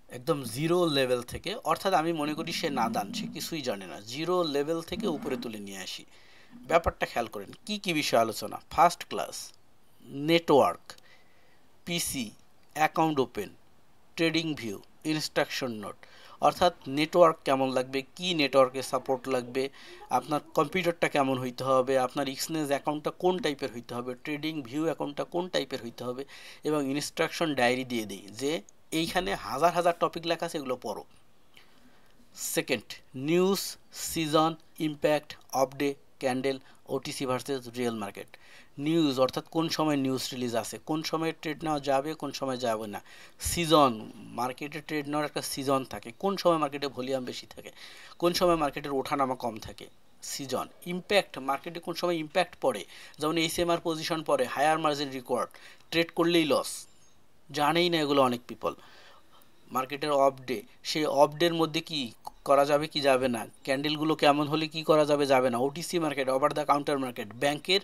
একদম জিরো লেভেল থেকে, অর্থাৎ আমি মনে করি সে নাদান, সে কিছুই জানে না, জিরো লেভেল থেকে উপরে তুলে নিয়ে আসি। ব্যাপারটা খেয়াল করেন, কি কি বিষয় আলোচনা, first class, network, PC, account open, trading view, instruction note, অর্থাৎ নেটওয়ার্ক কেমন লাগবে, কি নেটওয়ার্কে সাপোর্ট লাগবে, আপনার কম্পিউটারটা কেমন হইতে হবে, আপনার এক্সচেঞ্জ অ্যাকাউন্টটা কোন টাইপের হইতে হবে, ট্রেডিং ভিউ অ্যাকাউন্টটা কোন টাইপের হইতে হবে, এবং ইনস্ট্রাকশন ডায়েরি দিয়ে দিই যে এইখানে হাজার হাজার টপিক লেখা আছে, এগুলো পড়ো। Second, news, season, impact, update, candle, OTC versus real market. News অর্থাৎ কোন সময় নিউজ রিলিজ আছে, কোন সময় ট্রেড নেওয়া যাবে, কোন সময় যাবে না। সিজন, মার্কেটে ট্রেড নেওয়ার একটা সিজন থাকে, কোন সময় মার্কেটে ভলিউম বেশি থাকে, কোন সময় মার্কেটের ওঠানামা কম থাকে। সিজন। ইম্প্যাক্ট, মার্কেটে কোন সময় ইম্প্যাক্ট পড়ে, যেমন এইচএমআর পজিশন পড়ে, হায়ার মার্জিন রিকোয়ার্ড, ট্রেড করলেই লস, জানেই না এগুলো অনেক পিপল। মার্কেটের অফ ডে, সেই অফ ডের মধ্যে কি করা যাবে কি যাবে না, ক্যান্ডেলগুলো কেমন হলে কি করা যাবে যাবে না। OTC market, over the counter market, ব্যাংকের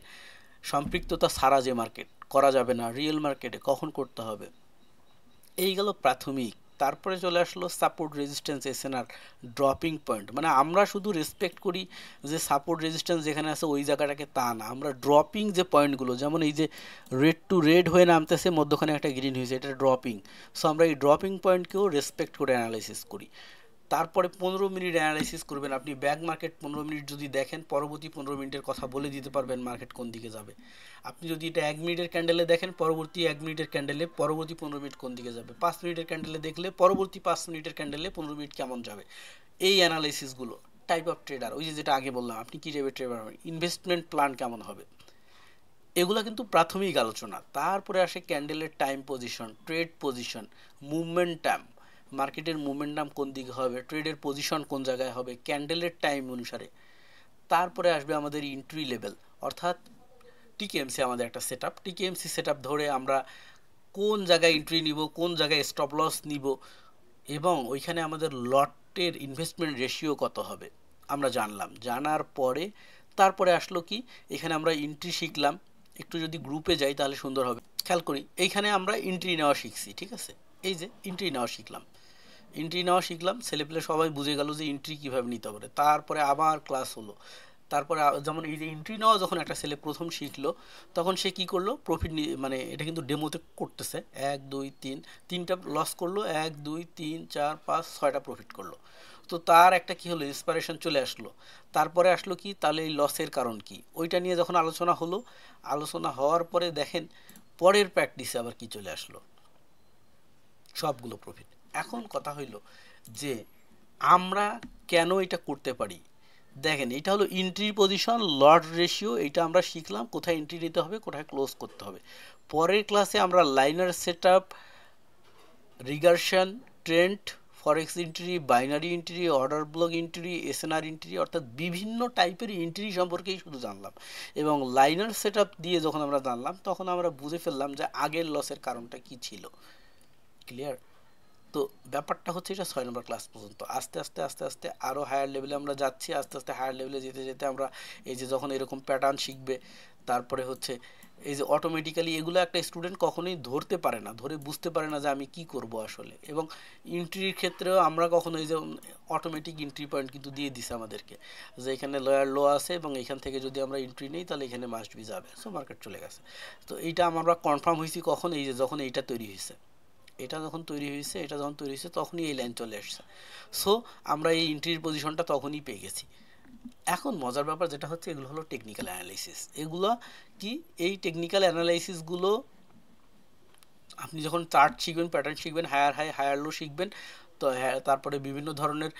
সম্পৃক্ততা ছাড়া যে মার্কেট করা যাবে না, রিয়েল মার্কেটে কখন করতে হবে। এই গেল প্রাথমিক। তারপরে চলে আসলো support resistance SNR, dropping point. মানে আমরা শুধু রেসপেক্ট করি যে সাপোর্ট রেজিস্ট্যান্স যেখানে আছে ওই জায়গাটাকে, তা না, আমরা ড্রপিং যে পয়েন্টগুলো, যেমন এই যে রেড টু রেড হয়ে নামতেছে, মধ্যখানে একটা গ্রিন হয়েছে, এটা ড্রপিং। সো আমরা এই ড্রপিং পয়েন্টকেও রেসপেক্ট করে অ্যানালাইসিস করি। তারপরে 15 মিনিট অ্যানালাইসিস করবেন আপনি। ব্যাক মার্কেট 15 মিনিট যদি দেখেন, পরবর্তী 15 মিনিটের কথা বলে দিতে পারবেন মার্কেট কোন দিকে যাবে। আপনি যদি এটা 1 মিনিটের ক্যান্ডেলে দেখেন, পরবর্তী 1 মিনিটের ক্যান্ডেলে পরবর্তী 15 মিনিট কোন দিকে যাবে। 5 মিনিটের ক্যান্ডেলে দেখলে পরবর্তী 5 মিনিটের ক্যান্ডেলে 15 মিনিট কেমন যাবে। এই অ্যানালাইসিসগুলো টাইপ অফ ট্রেডার, ওই যে যেটা আগে বললাম, আপনি কী টাইপের ট্রেডার হবেন, ইনভেস্টমেন্ট প্ল্যান কেমন হবে, এগুলো কিন্তু প্রাথমিক আলোচনা। তারপরে আসে ক্যান্ডেলের time position, trade position, momentum, মার্কেটের মুভমেন্টাম কোন দিকে হবে, ট্রেডের পজিশন কোন জায়গায় হবে ক্যান্ডেলের টাইম অনুসারে। তারপরে আসবে আমাদের এন্ট্রি লেভেল, অর্থাৎ টিকেএমসি আমাদের একটা সেট আপ। টিকেএমসি সেট আপ ধরে আমরা কোন জায়গায় এন্ট্রি নিব, কোন জায়গায় স্টপ লস নিব, এবং ওইখানে আমাদের লটের ইনভেস্টমেন্ট রেশিও কত হবে আমরা জানলাম। জানার পরে তারপরে আসলো কি, এখানে আমরা এন্ট্রি শিখলাম। একটু যদি গ্রুপে যাই তাহলে সুন্দর হবে। খেয়াল করি, এইখানে আমরা এন্ট্রি নেওয়া শিখছি, ঠিক আছে। এই যে এন্ট্রি নেওয়া শিখলাম, এন্ট্রি নেওয়া শিখলাম, ছেলেপেলে সবাই বুঝে গেল যে এন্ট্রি কীভাবে নিতে পারে। তারপরে আবার ক্লাস হলো। তারপরে যেমন এই যে এন্ট্রি নেওয়া যখন একটা ছেলে প্রথম শিখলো, তখন সে কি করলো, প্রফিট মানে এটা কিন্তু ডেমোতে করতেছে, 1 2 3, 3টা লস করলো, 1 2 3 4 5 6টা প্রফিট করলো। তো তার একটা কি হলো, ইন্সপিরেশন চলে আসলো। তারপরে আসলো কি, তাহলে এই লসের কারণ কি, ওইটা নিয়ে যখন আলোচনা হলো, আলোচনা হওয়ার পরে দেখেন পরের প্র্যাকটিসে আবার কি চলে আসলো, সবগুলো প্রফিট। এখন কথা হইল যে আমরা কেন এটা করতে পারি। দেখেন, এটা হলো এন্ট্রি পজিশন, লট রেশিও, এটা আমরা শিখলাম কোথায় এন্ট্রি নিতে হবে, কোথায় ক্লোজ করতে হবে। পরের ক্লাসে আমরা linear set up, regression, trend, forex entry, binary entry, order block entry, SNR entry, অর্থাৎ বিভিন্ন টাইপের এন্ট্রি সম্পর্কেই শুধু জানলাম। এবং লাইনার সেট আপ দিয়ে যখন আমরা জানলাম, তখন আমরা বুঝে ফেললাম যে আগের লসের কারণটা কি ছিল। ক্লিয়ার? তো ব্যাপারটা হচ্ছে এটা 6 নম্বর ক্লাস পর্যন্ত। আস্তে আস্তে আস্তে আস্তে আরও হায়ার লেভেলে আমরা যাচ্ছি। আস্তে আস্তে হায়ার লেভেলে যেতে যেতে আমরা এই যে যখন এরকম প্যাটার্ন শিখবে, তারপরে হচ্ছে এই যে অটোমেটিক্যালি এগুলো একটা স্টুডেন্ট কখনোই ধরতে পারে না, ধরে বুঝতে পারে না যে আমি কি করব আসলে। এবং এন্ট্রির ক্ষেত্রেও আমরা কখনো এই যে অটোমেটিক এন্ট্রি পয়েন্ট কিন্তু দিয়ে দিছে আমাদেরকে, যে এখানে লয়ার লো আছে এবং এখান থেকে যদি আমরা এন্ট্রি নেই তাহলে এখানে মাস্ট বি যাবে। সো মার্কেট চলে গেছে। তো এইটা আমরা কনফার্ম হয়েছি কখন, এই যে যখন এইটা তৈরি হয়েছে, এটা যখন তৈরি হয়েছে, এটা যখন তৈরি হয়েছে তখনই এই লাইন চলে আসছে। সো আমরা এই এন্ট্রির পজিশনটা তখনই পেয়ে গেছি। এখন মজার ব্যাপার যেটা হচ্ছে, এগুলো হলো টেকনিক্যাল অ্যানালাইসিস। এগুলো কি, এই টেকনিক্যাল অ্যানালাইসিসগুলো আপনি যখন চার্ট শিখবেন, প্যাটার্ন শিখবেন, হায়ার হাই হায়ার লো শিখবেন, তো হ্যাঁ, তারপরে বিভিন্ন ধরনের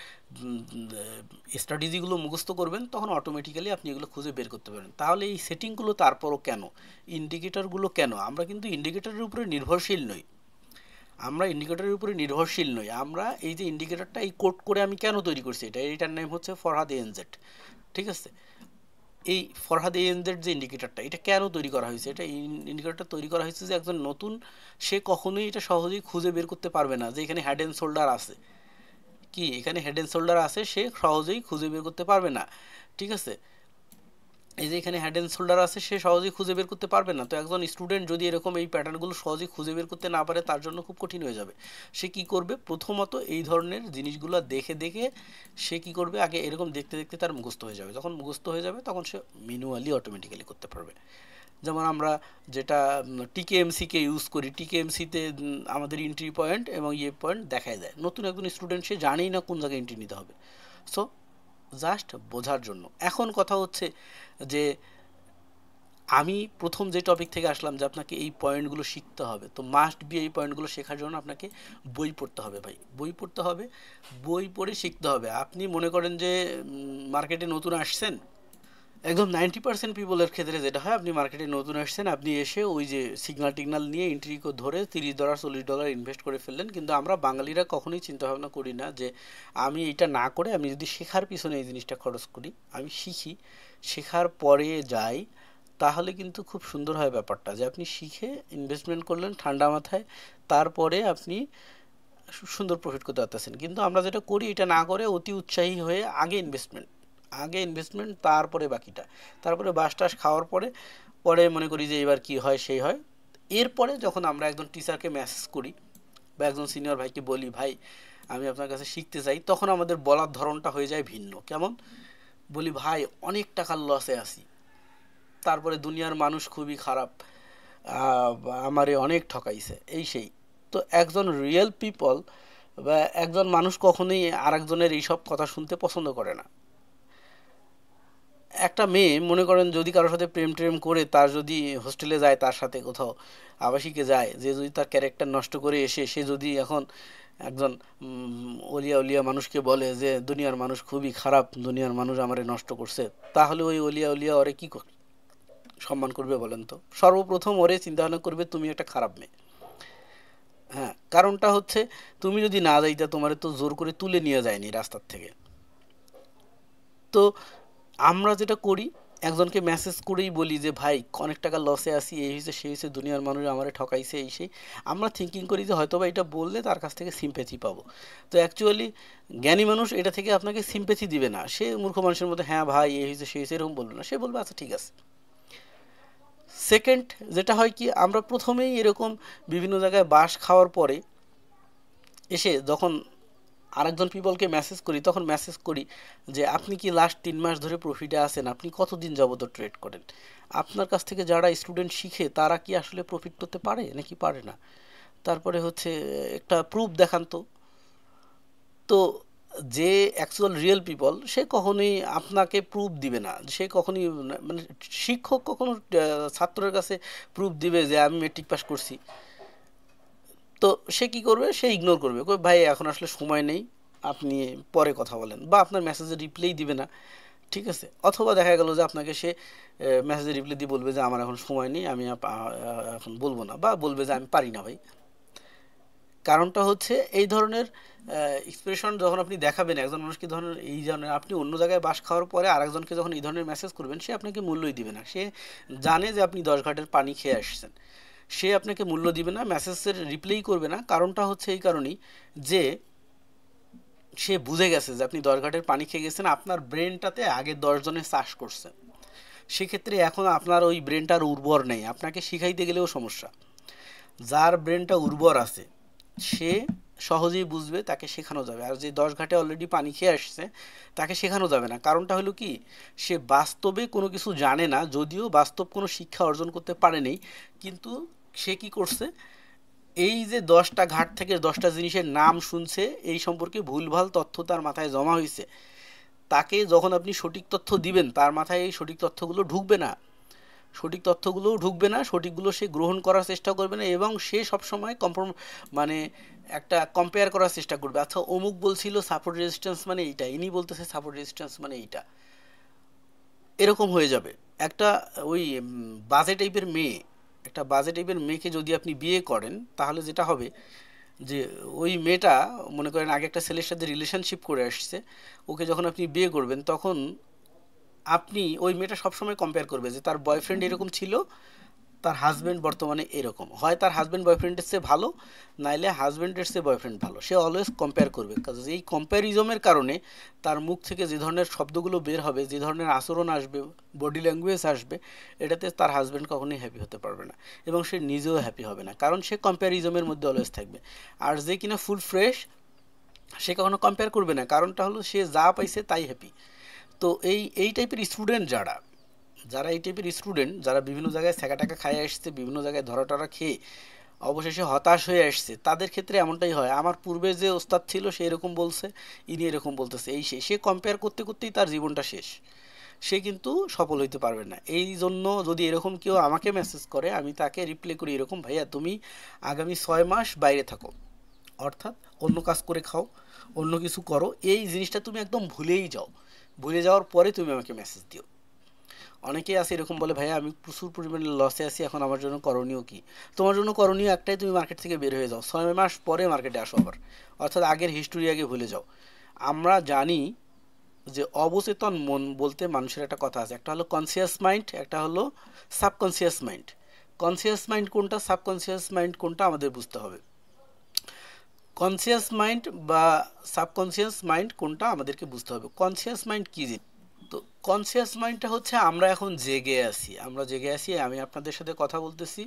স্ট্র্যাটেজিগুলো মুখস্থ করবেন, তখন অটোমেটিক্যালি আপনি এগুলো খুঁজে বের করতে পারেন। তাহলে এই সেটিংগুলো তারপরও কেন, ইন্ডিকেটরগুলো কেন, আমরা কিন্তু ইন্ডিকেটরের উপরে নির্ভরশীল নই। আমরা ইন্ডিকেটরের উপরে নির্ভরশীল নই। আমরা এই যে ইন্ডিকেটরটা এই কোড করে আমি কেন তৈরি করছি, এটার নাম হচ্ছে ফরহাদ এএনজেড, ঠিক আছে। এই ফরহাদ এএনজেড যে ইন্ডিকেটরটা, এটা কেন তৈরি করা হয়েছে, এটা ইন্ডিকেটরটা তৈরি করা হয়েছে যে একজন নতুন, সে কখনোই এটা সহজেই খুঁজে বের করতে পারবে না যে এখানে হেড অ্যান্ড শোল্ডার আছে, কি এখানে হেড অ্যান্ড শোল্ডার আছে, সে সহজেই খুঁজে বের করতে পারবে না, ঠিক আছে। এই যে এখানে হেড অ্যান্ড শোল্ডার আছে, সে সহজেই খুঁজে বের করতে পারবে না। তো একজন স্টুডেন্ট যদি এরকম এই প্যাটার্নগুলো সহজেই খুঁজে বের করতে না পারে, তার জন্য খুব কঠিন হয়ে যাবে। সে কি করবে, প্রথমত এই ধরনের জিনিসগুলো দেখে দেখে সে কি করবে, আগে এরকম দেখতে দেখতে তার মুখস্থ হয়ে যাবে। যখন মুখস্থ হয়ে যাবে তখন সে ম্যানুয়ালি অটোমেটিক্যালি করতে পারবে। যেমন আমরা যেটা টিকেএমসিকে ইউজ করি, টিকেএমসিতে আমাদের এন্ট্রি পয়েন্ট এবং ইয়ে পয়েন্ট দেখায় যায়। নতুন একজন স্টুডেন্ট, সে জানেই না কোন জায়গায় এন্ট্রি নিতে হবে। সো জাস্ট বোঝার জন্য। এখন কথা হচ্ছে যে আমি প্রথম যে টপিক থেকে আসলাম যে আপনাকে এই পয়েন্টগুলো শিখতে হবে, তো মাস্ট বি এই পয়েন্টগুলো শেখার জন্য আপনাকে বই পড়তে হবে ভাই, বই পড়তে হবে, বই পড়ে শিখতে হবে। আপনি মনে করেন যে মার্কেটে নতুন আসছেন, একদম 90% পিপলের ক্ষেত্রে যেটা হয়, আপনি মার্কেটে নতুন আসছেন, আপনি এসে ওই যে সিগন্যাল টিগনাল নিয়ে এন্ট্রি ধরে $30 $40 ইনভেস্ট করে ফেললেন। কিন্তু আমরা বাঙালিরা কখনোই চিন্তা ভাবনা করি না যে আমি এটা না করে আমি যদি শেখার পিছনে এই জিনিসটা খরচ করি, আমি শিখি, শেখার পরে যাই, তাহলে কিন্তু খুব সুন্দর হয় ব্যাপারটা, যে আপনি শিখে ইনভেস্টমেন্ট করলেন ঠান্ডা মাথায়, তারপরে আপনি সুন্দর প্রফিট করতে পারতেছেন। কিন্তু আমরা যেটা করি, এটা না করে অতি উৎসাহী হয়ে আগে ইনভেস্টমেন্ট তারপরে বাকিটা, তারপরে বাস টাস খাওয়ার পরে পরে মনে করি যে এবার কি হয় সেই হয়। এরপরে যখন আমরা একজন টিচারকে মেসেজ করি বা একজন সিনিয়র ভাইকে বলি, ভাই আমি আপনার কাছে শিখতে চাই, তখন আমাদের বলার ধরনটা হয়ে যায় ভিন্ন। কেমন? বলি, ভাই অনেক টাকার লসে আছি, তারপরে দুনিয়ার মানুষ খুবই খারাপ, আমারে অনেক ঠকাইছে, এই সেই। তো একজন রিয়েল পিপল বা একজন মানুষ কখনোই আরেকজনের এইসব কথা শুনতে পছন্দ করে না। একটা মেয়ে মনে করেন যদি কারোর সাথে প্রেম টেম করে, তার যদি হোস্টেলে যায়, তার সাথে কোথাও আবাসিকে যায়, যে যদি তার ক্যারেক্টার নষ্ট করে এসে সে যদি এখন একজন অলিয়া উলিয়া মানুষকে বলে যে দুনিয়ার মানুষ খুবই খারাপ, দুনিয়ার মানুষ আমারে নষ্ট করছে, তাহলে ওই অলিয়া উলিয়া ওরে কি সম্মান করবে বলেন তো? সর্বপ্রথম ওরে চিন্তা ভাবনা করবে তুমি একটা খারাপ মেয়ে। হ্যাঁ, কারণটা হচ্ছে তুমি যদি না যাইতা, তোমারে তো জোর করে তুলে নিয়ে যায়নি রাস্তার থেকে। তো আমরা যেটা করি, একজনকে মেসেজ করেই বলি যে ভাই অনেক টাকা লসে আছি, এই হয়েছে সেই হয়েছে, দুনিয়ার মানুষ আমারে ঠকাইছে, এই সেই। আমরা থিঙ্কিং করি যে হয়তো বা এটা বললে তার কাছ থেকে সিম্প্যাথি পাবো। তো অ্যাকচুয়ালি জ্ঞানী মানুষ এটা থেকে আপনাকে সিম্প্যাথি দিবে না। সে মূর্খ মানুষের মধ্যে হ্যাঁ ভাই এই হয়েছে সেই হয়েছে এরকম বলবে না, সে বলবে আচ্ছা ঠিক আছে। সেকেন্ড যেটা হয় কি, আমরা প্রথমেই এরকম বিভিন্ন জায়গায় বাস খাওয়ার পরে এসে যখন আরেকজন পিপলকে মেসেজ করি, তখন মেসেজ করি যে আপনি কি লাস্ট 3 মাস ধরে প্রফিটে আছেন, আপনি কতদিন যাবত ট্রেড করেন, আপনার কাছ থেকে যারা স্টুডেন্ট শিখে তারা কি আসলে প্রফিট করতে পারে নাকি পারে না, তারপরে হচ্ছে একটা প্রুফ দেখান তো। তো যে অ্যাকচুয়াল রিয়েল পিপল, সে কখনোই আপনাকে প্রুফ দিবে না, সে কখনোই মানে শিক্ষক কখনো ছাত্রের কাছে প্রুফ দিবে যে আমি মেট্রিক পাস করছি? তো সে কি করবে, সে ইগনোর করবে, ভাই এখন আসলে সময় নেই, আপনি পরে কথা বলেন, বা আপনার মেসেজে রিপ্লাই দিবে না। ঠিক আছে? অথবা দেখা গেল যে আপনাকে সে মেসেজে রিপ্লাই দিয়ে বলবে যে আমার এখন সময় নেই, আমি এখন বলবো না, বা বলবে যে আমি পারি না ভাই। কারণটা হচ্ছে এই ধরনের এক্সপ্রেশন যখন আপনি দেখাবেন একজন মানুষকে, ধরনের এই ধরনের আপনি অন্য জায়গায় বাস খাওয়ার পরে আরেকজনকে যখন এই ধরনের মেসেজ করবেন, সে আপনাকে মূল্যই দিবে না। সে জানে যে আপনি 10 ঘাটের পানি খেয়ে আসছেন, সে আপনাকে মূল্য দিবে না, মেসেজের রিপ্লাই করবে না। কারণটা হচ্ছে এই কারণেই যে সে বুঝে গেছে যে আপনি 10 ঘাটের পানি খেয়ে গেছেন, আপনার ব্রেনটাতে আগে 10 জনের চাষ করছে। সেক্ষেত্রে এখন আপনার ওই ব্রেনটার উর্বর নেই, আপনাকে শিখাইতে গেলেও সমস্যা। যার ব্রেনটা উর্বর আছে সে সহজেই বুঝবে, তাকে শেখানো যাবে। আর যে 10 ঘাটে অলরেডি পানি খেয়ে আসছে, তাকে শেখানো যাবে না। কারণটা হলো কি, সে বাস্তবে কোনো কিছু জানে না, যদিও বাস্তব কোনো শিক্ষা অর্জন করতে পারেনি, কিন্তু সে কি করছে, এই যে 10টা ঘাট থেকে 10টা জিনিসের নাম শুনছে, এই সম্পর্কে ভুলভাল তথ্য তার মাথায় জমা হয়েছে। তাকে যখন আপনি সঠিক তথ্য দিবেন, তার মাথায় এই সঠিক তথ্যগুলো ঢুকবে না, সঠিকগুলো সে গ্রহণ করার চেষ্টা করবে না, এবং সে সবসময় মানে একটা কম্পেয়ার করার চেষ্টা করবে। আচ্ছা অমুক বলছিল সাপোর্ট রেজিস্ট্যান্স মানে এইটা, ইনি বলতেছে সাপোর্ট রেজিস্ট্যান্স মানে এইটা, এরকম হয়ে যাবে। একটা ওই বাজে টাইপের মেয়েকে যদি আপনি বিয়ে করেন, তাহলে যেটা হবে যে ওই মেয়েটা মনে করেন আগে একটা ছেলের সাথে রিলেশনশিপ করে আসছে, ওকে যখন আপনি বিয়ে করবেন, তখন আপনি ওই মেয়েটা সবসময় কম্পেয়ার করবে যে তার বয়ফ্রেন্ড এরকম ছিল, তার হাজব্যান্ড বর্তমানে এরকম, হয় তার হাজব্যান্ড বয়ফ্রেন্ডের চেয়ে ভালো, নাইলে হাজব্যান্ডের চেয়ে বয়ফ্রেন্ড ভালো, সে অলওয়েজ কম্পেয়ার করবে। কাজে এই কম্প্যারিজমের কারণে তার মুখ থেকে যে ধরনের শব্দগুলো বের হবে, যে ধরনের আচরণ আসবে, বডি ল্যাঙ্গুয়েজ আসবে, এটাতে তার হাজব্যান্ড কখনোই হ্যাপি হতে পারবে না, এবং সে নিজেও হ্যাপি হবে না, কারণ সে কম্প্যারিজমের মধ্যে অলওয়েজ থাকবে। আর যে কিনা ফুল ফ্রেশ, সে কখনো কম্পেয়ার করবে না, কারণটা হলো সে যা পাইছে তাই হ্যাপি। তো এই টাইপের স্টুডেন্ট যারা এই টাইপের স্টুডেন্ট, যারা বিভিন্ন জায়গায় ছ্যাঁকা টাকা খায় আসছে, বিভিন্ন জায়গায় ধরা টরা খেয়ে অবশেষে হতাশ হয়ে আসছে, তাদের ক্ষেত্রে এমনটাই হয়। আমার পূর্বে যে ওস্তাদ ছিল সে এরকম বলছে, ইনি এরকম বলতেছে, এই সে কম্পেয়ার করতে করতেই তার জীবনটা শেষ, সে কিন্তু সফল হইতে পারবে না। এই জন্য যদি এরকম কেউ আমাকে মেসেজ করে, আমি তাকে রিপ্লাই করি এরকম, ভাইয়া তুমি আগামী 6 মাস বাইরে থাকো, অর্থাৎ অন্য কাজ করে খাও, অন্য কিছু করো, এই জিনিসটা তুমি একদম ভুলেই যাও, ভুলে যাওয়ার পরে তুমি আমাকে মেসেজ দিও। অনেকেই আছে এরকম বলে, ভাইয়া আমি প্রচুর পরিমাণে লসে আছি, এখন আমার জন্য করণীয় কি? তোমার জন্য করণীয় একটাই, তুমি মার্কেট থেকে বের হয়ে যাও, 6 মাস পরে মার্কেটে আসো আবার, অর্থাৎ আগের হিস্টোরি আগে ভুলে যাও। আমরা জানি যে অবচেতন মন বলতে মানুষের একটা কথা আছে, একটা হলো কনসিয়াস মাইন্ড, একটা হলো সাবকনসিয়াস মাইন্ড। কনসিয়াস মাইন্ড কোনটা, সাবকনসিয়াস মাইন্ড কোনটা আমাদের বুঝতে হবে। কনসিয়াস মাইন্ড বা সাবকনসিয়াস মাইন্ড কোনটা আমাদেরকে বুঝতে হবে। কনসিয়াস মাইন্ড কী জিনিস? তো কনসিয়াস মাইন্ডটা হচ্ছে আমরা এখন জেগে আছি, আমরা জেগে আছি, আমি আপনাদের সাথে কথা বলতেছি,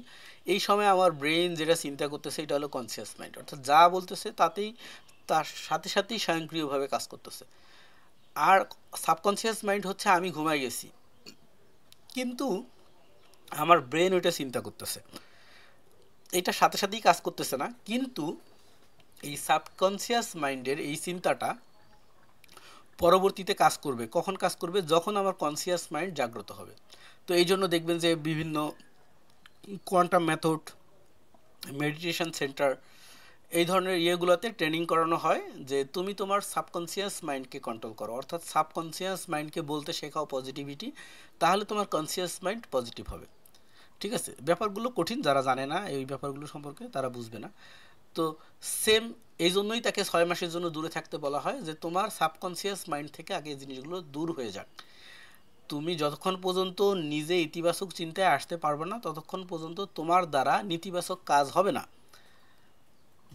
এই সময় আমার ব্রেন যেটা চিন্তা করতেছে এটা হলো কনসিয়াস মাইন্ড, অর্থাৎ যা বলতেছে তাতেই তার সাথে সাথেই স্বয়ংক্রিয়ভাবে কাজ করতেছে। আর সাবকনসিয়াস মাইন্ড হচ্ছে আমি ঘুমাই গেছি, কিন্তু আমার ব্রেন ওইটা চিন্তা করতেছে, এটা সাথে সাথেই কাজ করতেছে না, কিন্তু এই সাবকনসিয়াস মাইন্ডের এই চিন্তাটা পরবর্তীতে কাজ করবে। কখন কাজ করবে? যখন আমার কনসিয়াস মাইন্ড জাগ্রত হবে। তো এই জন্য দেখবেন যে বিভিন্ন কোয়ান্টাম মেথড, মেডিটেশন সেন্টার, এই ধরনের ইয়েগুলোতে ট্রেনিং করানো হয় যে তুমি তোমার সাবকনসিয়াস মাইন্ডকে কন্ট্রোল করো, অর্থাৎ সাবকনসিয়াস মাইন্ডকে বলতে শেখাও পজিটিভিটি, তাহলে তোমার কনসিয়াস মাইন্ড পজিটিভ হবে। ঠিক আছে, ব্যাপারগুলো কঠিন, যারা জানে না এই ব্যাপারগুলো সম্পর্কে তারা বুঝবে না। তো সেম, এই জন্যই তাকে 6 মাসের জন্য দূরে থাকতে বলা হয়, যে তোমার সাবকনসিয়াস মাইন্ড থেকে আগে এই জিনিসগুলো দূর হয়ে যাক। তুমি যতক্ষণ পর্যন্ত নিজে ইতিবাচক চিন্তায় আসতে পারবে না, ততক্ষণ পর্যন্ত তোমার দ্বারা নেতিবাচক কাজ হবে না।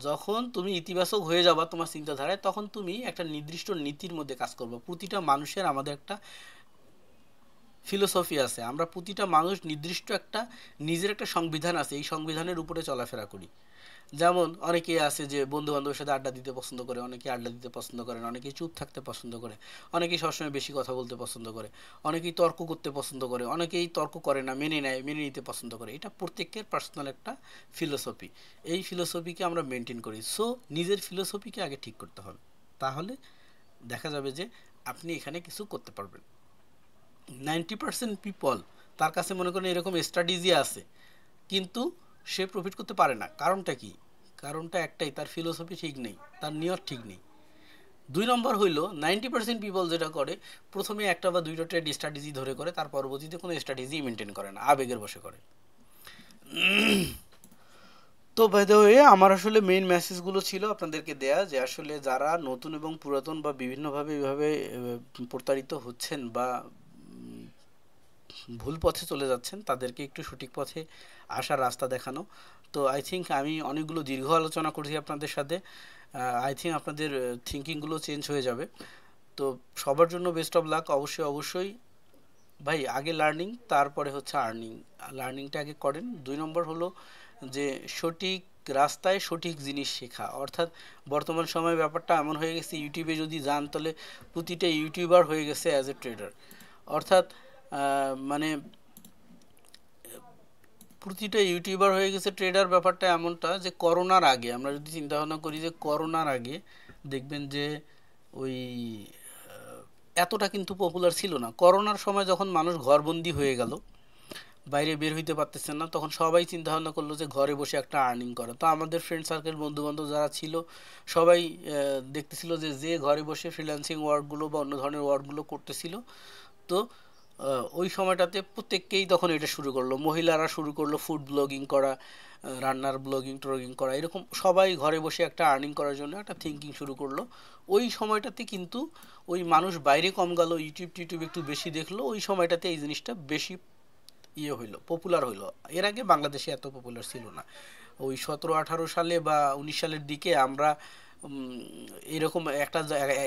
যখন তুমি ইতিবাচক হয়ে যাবা তোমার চিন্তাধারায়, তখন তুমি একটা নির্দিষ্ট নীতির মধ্যে কাজ করবে। প্রতিটা মানুষের, আমাদের একটা ফিলোসফি আছে, আমরা প্রতিটা মানুষ নির্দিষ্ট একটা নিজের একটা সংবিধান আছে, এই সংবিধানের উপরে চলাফেরা করি। যেমন অনেকেই আছে যে বন্ধু বান্ধবের সাথে আড্ডা দিতে পছন্দ করে, অনেকে আড্ডা দিতে পছন্দ করে না, অনেকেই চুপ থাকতে পছন্দ করে, অনেকেই সবসময় বেশি কথা বলতে পছন্দ করে, অনেকেই তর্ক করতে পছন্দ করে, অনেকেই তর্ক করে না, মেনে নেয়, মেনে নিতে পছন্দ করে। এটা প্রত্যেকের পার্সোনাল একটা ফিলোসফি, এই ফিলোসফিকে আমরা মেনটেন করি। সো নিজের ফিলোসফিকে আগে ঠিক করতে হবে, তাহলে দেখা যাবে যে আপনি এখানে কিছু করতে পারবেন। 90% পিপল, তার কাছে মনে করেন এরকম স্ট্র্যাটেজি আছে, কিন্তু সে প্রফিট করতে পারে না। কারণটা কি? কারণটা একটাই, তার ফিলোসফি ঠিক নেই, তার নিয়ত ঠিক নেই। 2 নম্বর হইল 90% পিপল যেটা করে, প্রথমে একটা বা দুইটা ট্রেড স্ট্র্যাটেজি ধরে করে, তার পরবর্তীতে কোনো স্ট্র্যাটেজি মেনটেন করে না, আবেগের বসে করে। তো বাই দ্য ওয়ে, আমার আসলে মেইন মেসেজগুলো ছিল আপনাদেরকে দেয়া, যে আসলে যারা নতুন এবং পুরাতন বা বিভিন্নভাবে এইভাবে প্রতারিত হচ্ছেন বা ভুল পথে চলে যাচ্ছেন, তাদেরকে একটু সঠিক পথে আসার রাস্তা দেখানো। তো আই থিঙ্ক আমি অনেকগুলো দীর্ঘ আলোচনা করছি আপনাদের সাথে, আই থিঙ্ক আপনাদের থিঙ্কিংগুলো চেঞ্জ হয়ে যাবে। তো সবার জন্য বেস্ট অফ লাক। অবশ্যই অবশ্যই ভাই, আগে লার্নিং, তারপরে হচ্ছে আর্নিং। লার্নিংটা আগে করেন। 2 নম্বর হলো যে সঠিক রাস্তায় সঠিক জিনিস শেখা, অর্থাৎ বর্তমান সময়ে ব্যাপারটা এমন হয়ে গেছে, ইউটিউবে যদি যান তাহলে প্রতিটা ইউটিউবার হয়ে গেছে অ্যাজ এ ট্রেডার। অর্থাৎ মানে প্রতিটা ইউটিউবার হয়ে গেছে ট্রেডার। ব্যাপারটা এমনটা যে করোনার আগে আমরা যদি চিন্তা ভাবনা করি, যে করোনার আগে দেখবেন যে ওই এতটা কিন্তু পপুলার ছিল না। করোনার সময় যখন মানুষ ঘরবন্দি হয়ে গেল, বাইরে বের হইতে পারতেছেন না, তখন সবাই চিন্তা ভাবনা করলো যে ঘরে বসে একটা আর্নিং করা। তো আমাদের ফ্রেন্ড সার্কেল, বন্ধু বান্ধব যারা ছিল, সবাই দেখতেছিল যে যে ঘরে বসে ফ্রিল্যান্সিং ওয়ার্কগুলো বা অন্য ধরনের ওয়ার্কগুলো করতেছিল। তো ওই সময়টাতে প্রত্যেককেই তখন এটা শুরু করলো, মহিলারা শুরু করলো ফুড ব্লগিং করা, রান্নার ব্লগিং ট্রগিং করা, এরকম সবাই ঘরে বসে একটা আর্নিং করার জন্য একটা থিঙ্কিং শুরু করলো। ওই সময়টাতে কিন্তু ওই মানুষ বাইরে কম গেল, ইউটিউব টিউটিউব একটু বেশি দেখলো, ওই সময়টাতে এই জিনিসটা বেশি ইয়ে হইলো, পপুলার হইলো। এর আগে বাংলাদেশে এত পপুলার ছিল না। ওই 17-18 সালে বা 19 সালের দিকে আমরা এরকম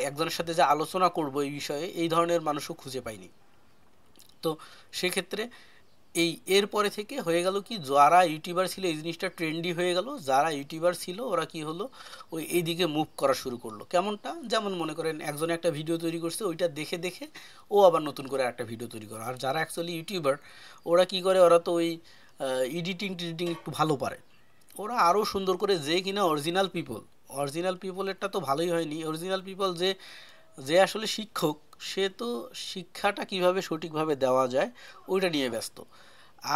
একজনের সাথে যে আলোচনা করব এই বিষয়ে, এই ধরনের মানুষও খুঁজে পাইনি। তো সেক্ষেত্রে এরপরে থেকে হয়ে গেল কি, যারা ইউটিউবার ছিল এই জিনিসটা ট্রেন্ডি হয়ে গেল, যারা ইউটিউবার ছিল ওরা কি হলো, ওই এইদিকে মুভ করা শুরু করলো। কেমনটা, যেমন মনে করেন একজনে একটা ভিডিও তৈরি করছে, ওইটা দেখে দেখে ও আবার নতুন করে একটা ভিডিও তৈরি করে। আর যারা অ্যাকচুয়ালি ইউটিউবার, ওরা কি করে, ওরা তো ওই এডিটিং টিডিটিং একটু ভালো পারে, ওরা আরও সুন্দর করে, যে কিনা অরিজিনাল পিপল, অরিজিনাল পিপলেরটা তো ভালোই হয়নি, অরিজিনাল পিপল যে যে আসলে শিক্ষক, সে তো শিক্ষাটা কিভাবে সঠিকভাবে দেওয়া যায় ওইটা নিয়ে ব্যস্ত।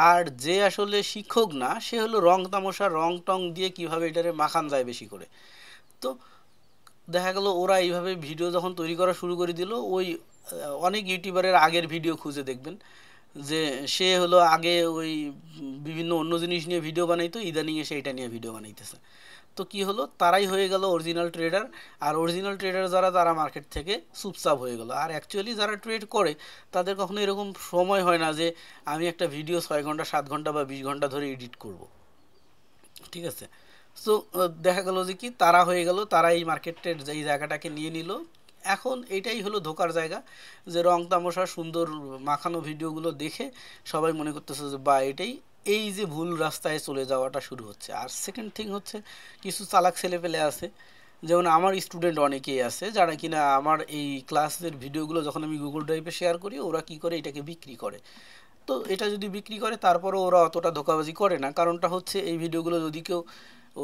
আর যে আসলে শিক্ষক না, সে হলো রং তামাশা, রং টং দিয়ে কিভাবে এটারে মাখান যায় বেশি করে। তো দেখা গেল ওরা এইভাবে ভিডিও যখন তৈরি করা শুরু করে দিল, ওই অনেক ইউটিউবারের আগের ভিডিও খুঁজে দেখবেন, যে সে হলো আগে ওই বিভিন্ন অন্য জিনিস নিয়ে ভিডিও বানাইতো, ইদানিং এসে এটা নিয়ে ভিডিও বানাইতেছে। তো কি হলো, তারাই হয়ে গেল অরিজিনাল ট্রেডার। আর অরিজিনাল ট্রেডার যারা, তারা মার্কেট থেকে চুপচাপ হয়ে গেল। আর অ্যাকচুয়ালি যারা ট্রেড করে তাদের কখনো এরকম সময় হয় না যে আমি একটা ভিডিও 6 ঘন্টা 7 ঘন্টা বা 20 ঘন্টা ধরে এডিট করব, ঠিক আছে। সো দেখা গেল যে কি, তারা হয়ে গেল, তারা এই মার্কেটের এই জায়গাটাকে নিয়ে নিল। এখন এটাই হলো ধোকার জায়গা, যে রং তামাশা সুন্দর মাখানো ভিডিওগুলো দেখে সবাই মনে করতেছে যে বা এটাই, এই যে ভুল রাস্তায় চলে যাওয়াটা শুরু হচ্ছে। আর সেকেন্ড থিং হচ্ছে, কিছু চালাক ছেলেপেলে আছে, যেমন আমার স্টুডেন্ট অনেকেই আছে যারা কিনা আমার এই ক্লাসের ভিডিওগুলো যখন আমি গুগল ড্রাইভে শেয়ার করি, ওরা কি করে, এটাকে বিক্রি করে। তো এটা যদি বিক্রি করে, তারপরেও ওরা অতটা ধোঁকাবাজি করে না। কারণটা হচ্ছে, এই ভিডিওগুলো যদি কেউ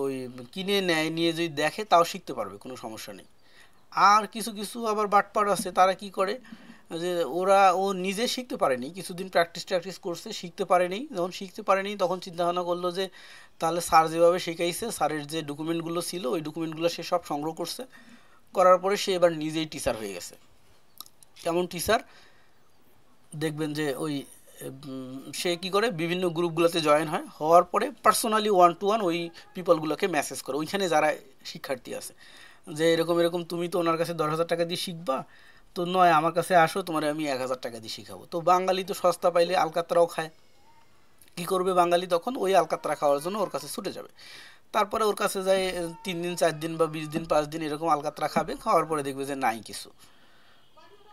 ওই কিনে নেয়, নিয়ে যদি দেখে, তাও শিখতে পারবে, কোনো সমস্যা নেই। আর কিছু কিছু আবার বাটপার আছে, তারা কি করে, যে ও নিজে শিখতে পারেনি, কিছুদিন প্র্যাকটিস করছে, শিখতে পারেনি। যখন শিখতে পারেনি, তখন চিন্তা ভাবনা করলো যে তাহলে স্যার যেভাবে শিখাইছে, স্যারের যে ডকুমেন্টগুলো ছিল, ওই ডকুমেন্টগুলো সে সব সংগ্রহ করছে। করার পরে সে এবার নিজেই টিচার হয়ে গেছে। কেমন টিচার, দেখবেন যে ওই সে কি করে, বিভিন্ন গ্রুপগুলোতে জয়েন হয়, হওয়ার পরে পার্সোনালি 1 to 1 ওই পিপলগুলোকে মেসেজ করে, ওইখানে যারা শিক্ষার্থী আছে, যে এরকম এরকম তুমি তো ওনার কাছে 10,000 টাকা দিয়ে শিখবা, তো নয় আমার কাছে আসো, তোমার আমি 1,000 টাকা দিয়ে শিখাবো। তো বাঙালি তো সস্তা পাইলে আলকাতরাও খায়। কি করবে বাঙালি তখন, ওই আলকাতরা খাওয়ার জন্য ওর কাছে ছুটে যাবে। তারপরে ওর কাছে যায় 3 দিন 4 দিন বা 20 দিন 5 দিন এরকম আলকাতরা খাবে, খাওয়ার পরে দেখবে যে নাই কিছু।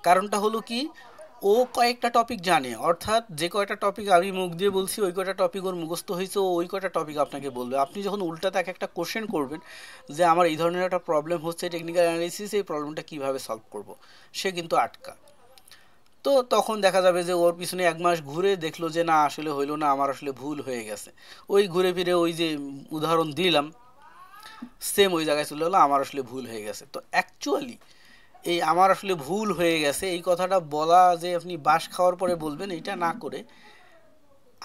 কারণটা হলো কি, ও কয়েকটা টপিক জানে, অর্থাৎ যে কয়টা টপিক আমি মুখ দিয়ে বলছি, ওই কয়টা টপিক ওর মুখস্থ হয়েছে, ও ওই কয়টা টপিক আপনাকে বলবে। আপনি যখন উল্টা তাকে একটা কোশ্চেন করবেন যে আমার এই ধরনের একটা প্রবলেম হচ্ছে, টেকনিক্যাল অ্যানালিসিস, এই প্রবলেমটা কীভাবে সলভ করব, সে কিন্তু আটকা। তো তখন দেখা যাবে যে ওর পিছনে 1 মাস ঘুরে দেখলো যে না, আসলে হইলো না, আমার আসলে ভুল হয়ে গেছে। ওই ঘুরে ফিরে ওই যে উদাহরণ দিলাম, সেম ওই জায়গায় চলে হলো, আমার আসলে ভুল হয়ে গেছে। তো অ্যাকচুয়ালি এই আমার আসলে ভুল হয়ে গেছে, এই কথাটা বলা যে আপনি বাঁশ খাওয়ার পরে বলবেন, এটা না করে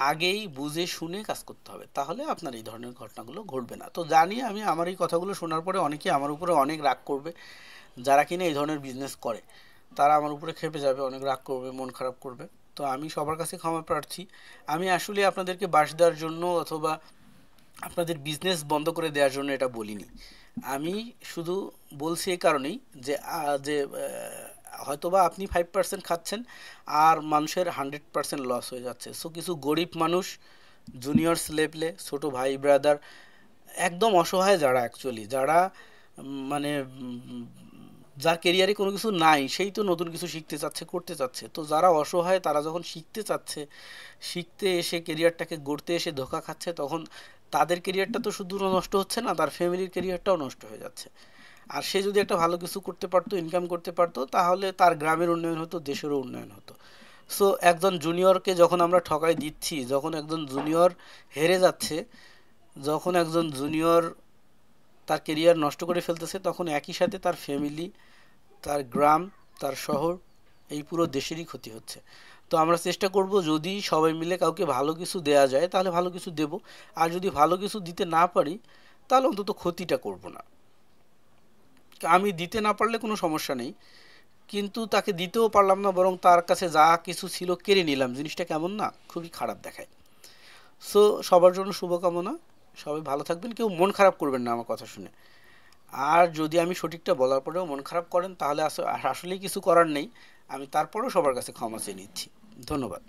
আগেই বুঝে শুনে কাজ করতে হবে, তাহলে আপনার এই ধরনের ঘটনাগুলো ঘটবে না। তো জানি আমি, আমার এই কথাগুলো শোনার পরে অনেকে আমার উপরে অনেক রাগ করবে, যারা কিনা এই ধরনের বিজনেস করে, তারা আমার উপরে ক্ষেপে যাবে, অনেক রাগ করবে, মন খারাপ করবে। তো আমি সবার কাছে ক্ষমা প্রার্থী। আমি আসলে আপনাদেরকে বাঁশ দেওয়ার জন্য অথবা আপনাদের বিজনেস বন্ধ করে দেওয়ার জন্য এটা বলিনি। আমি শুধু বলছি এই কারণেই যে হয়তোবা আপনি 5% খাচ্ছেন, আর মানুষের 100% লস হয়ে যাচ্ছে। সো কিছু গরিব মানুষ, জুনিয়র লেভেলে ছোট ভাই ব্রাদার, একদম অসহায়, যারা অ্যাকচুয়ালি যারা মানে যার কেরিয়ারে কোনো কিছু নাই, সেই তো নতুন কিছু শিখতে চাচ্ছে, করতে চাচ্ছে। তো যারা অসহায়, তারা যখন শিখতে চাচ্ছে, শিখতে এসে কেরিয়ারটাকে গড়তে এসে ধোঁকা খাচ্ছে, তখন তাদের কেরিয়ারটা তো শুধু নষ্ট হচ্ছে না, তার ফ্যামিলির কেরিয়ারটাও নষ্ট হয়ে যাচ্ছে। আর সে যদি একটা ভালো কিছু করতে পারতো, ইনকাম করতে পারতো, তাহলে তার গ্রামের উন্নয়ন হতো, দেশেরও উন্নয়ন হতো। সো একজন জুনিয়রকে যখন আমরা ঠকাই দিচ্ছি, যখন একজন জুনিয়র হেরে যাচ্ছে, যখন একজন জুনিয়র তার কেরিয়ার নষ্ট করে ফেলতেছে, তখন একই সাথে তার ফ্যামিলি, তার গ্রাম, তার শহর, এই পুরো দেশেরই ক্ষতি হচ্ছে। তো আমরা চেষ্টা করব, যদি সবাই মিলে কাউকে ভালো কিছু দেয়া যায়, তাহলে ভালো কিছু দেব। আর যদি ভালো কিছু দিতে না পারি, তাহলে অন্তত ক্ষতিটা করব না। আমি দিতে না পারলে কোনো সমস্যা নেই, কিন্তু তাকে দিতেও পারলাম না, বরং তার কাছে যা কিছু ছিল কেড়ে নিলাম, জিনিসটা কেমন না, খুবই খারাপ দেখায়। সো সবার জন্য শুভকামনা, সবাই ভালো থাকবেন, কেউ মন খারাপ করবেন না আমার কথা শুনে। আর যদি আমি সঠিকটা বলার পরেও মন খারাপ করেন, তাহলে আসলেই কিছু করার নেই, আমি তারপরেও সবার কাছে ক্ষমা চেয়ে নিচ্ছি। ধন্যবাদ।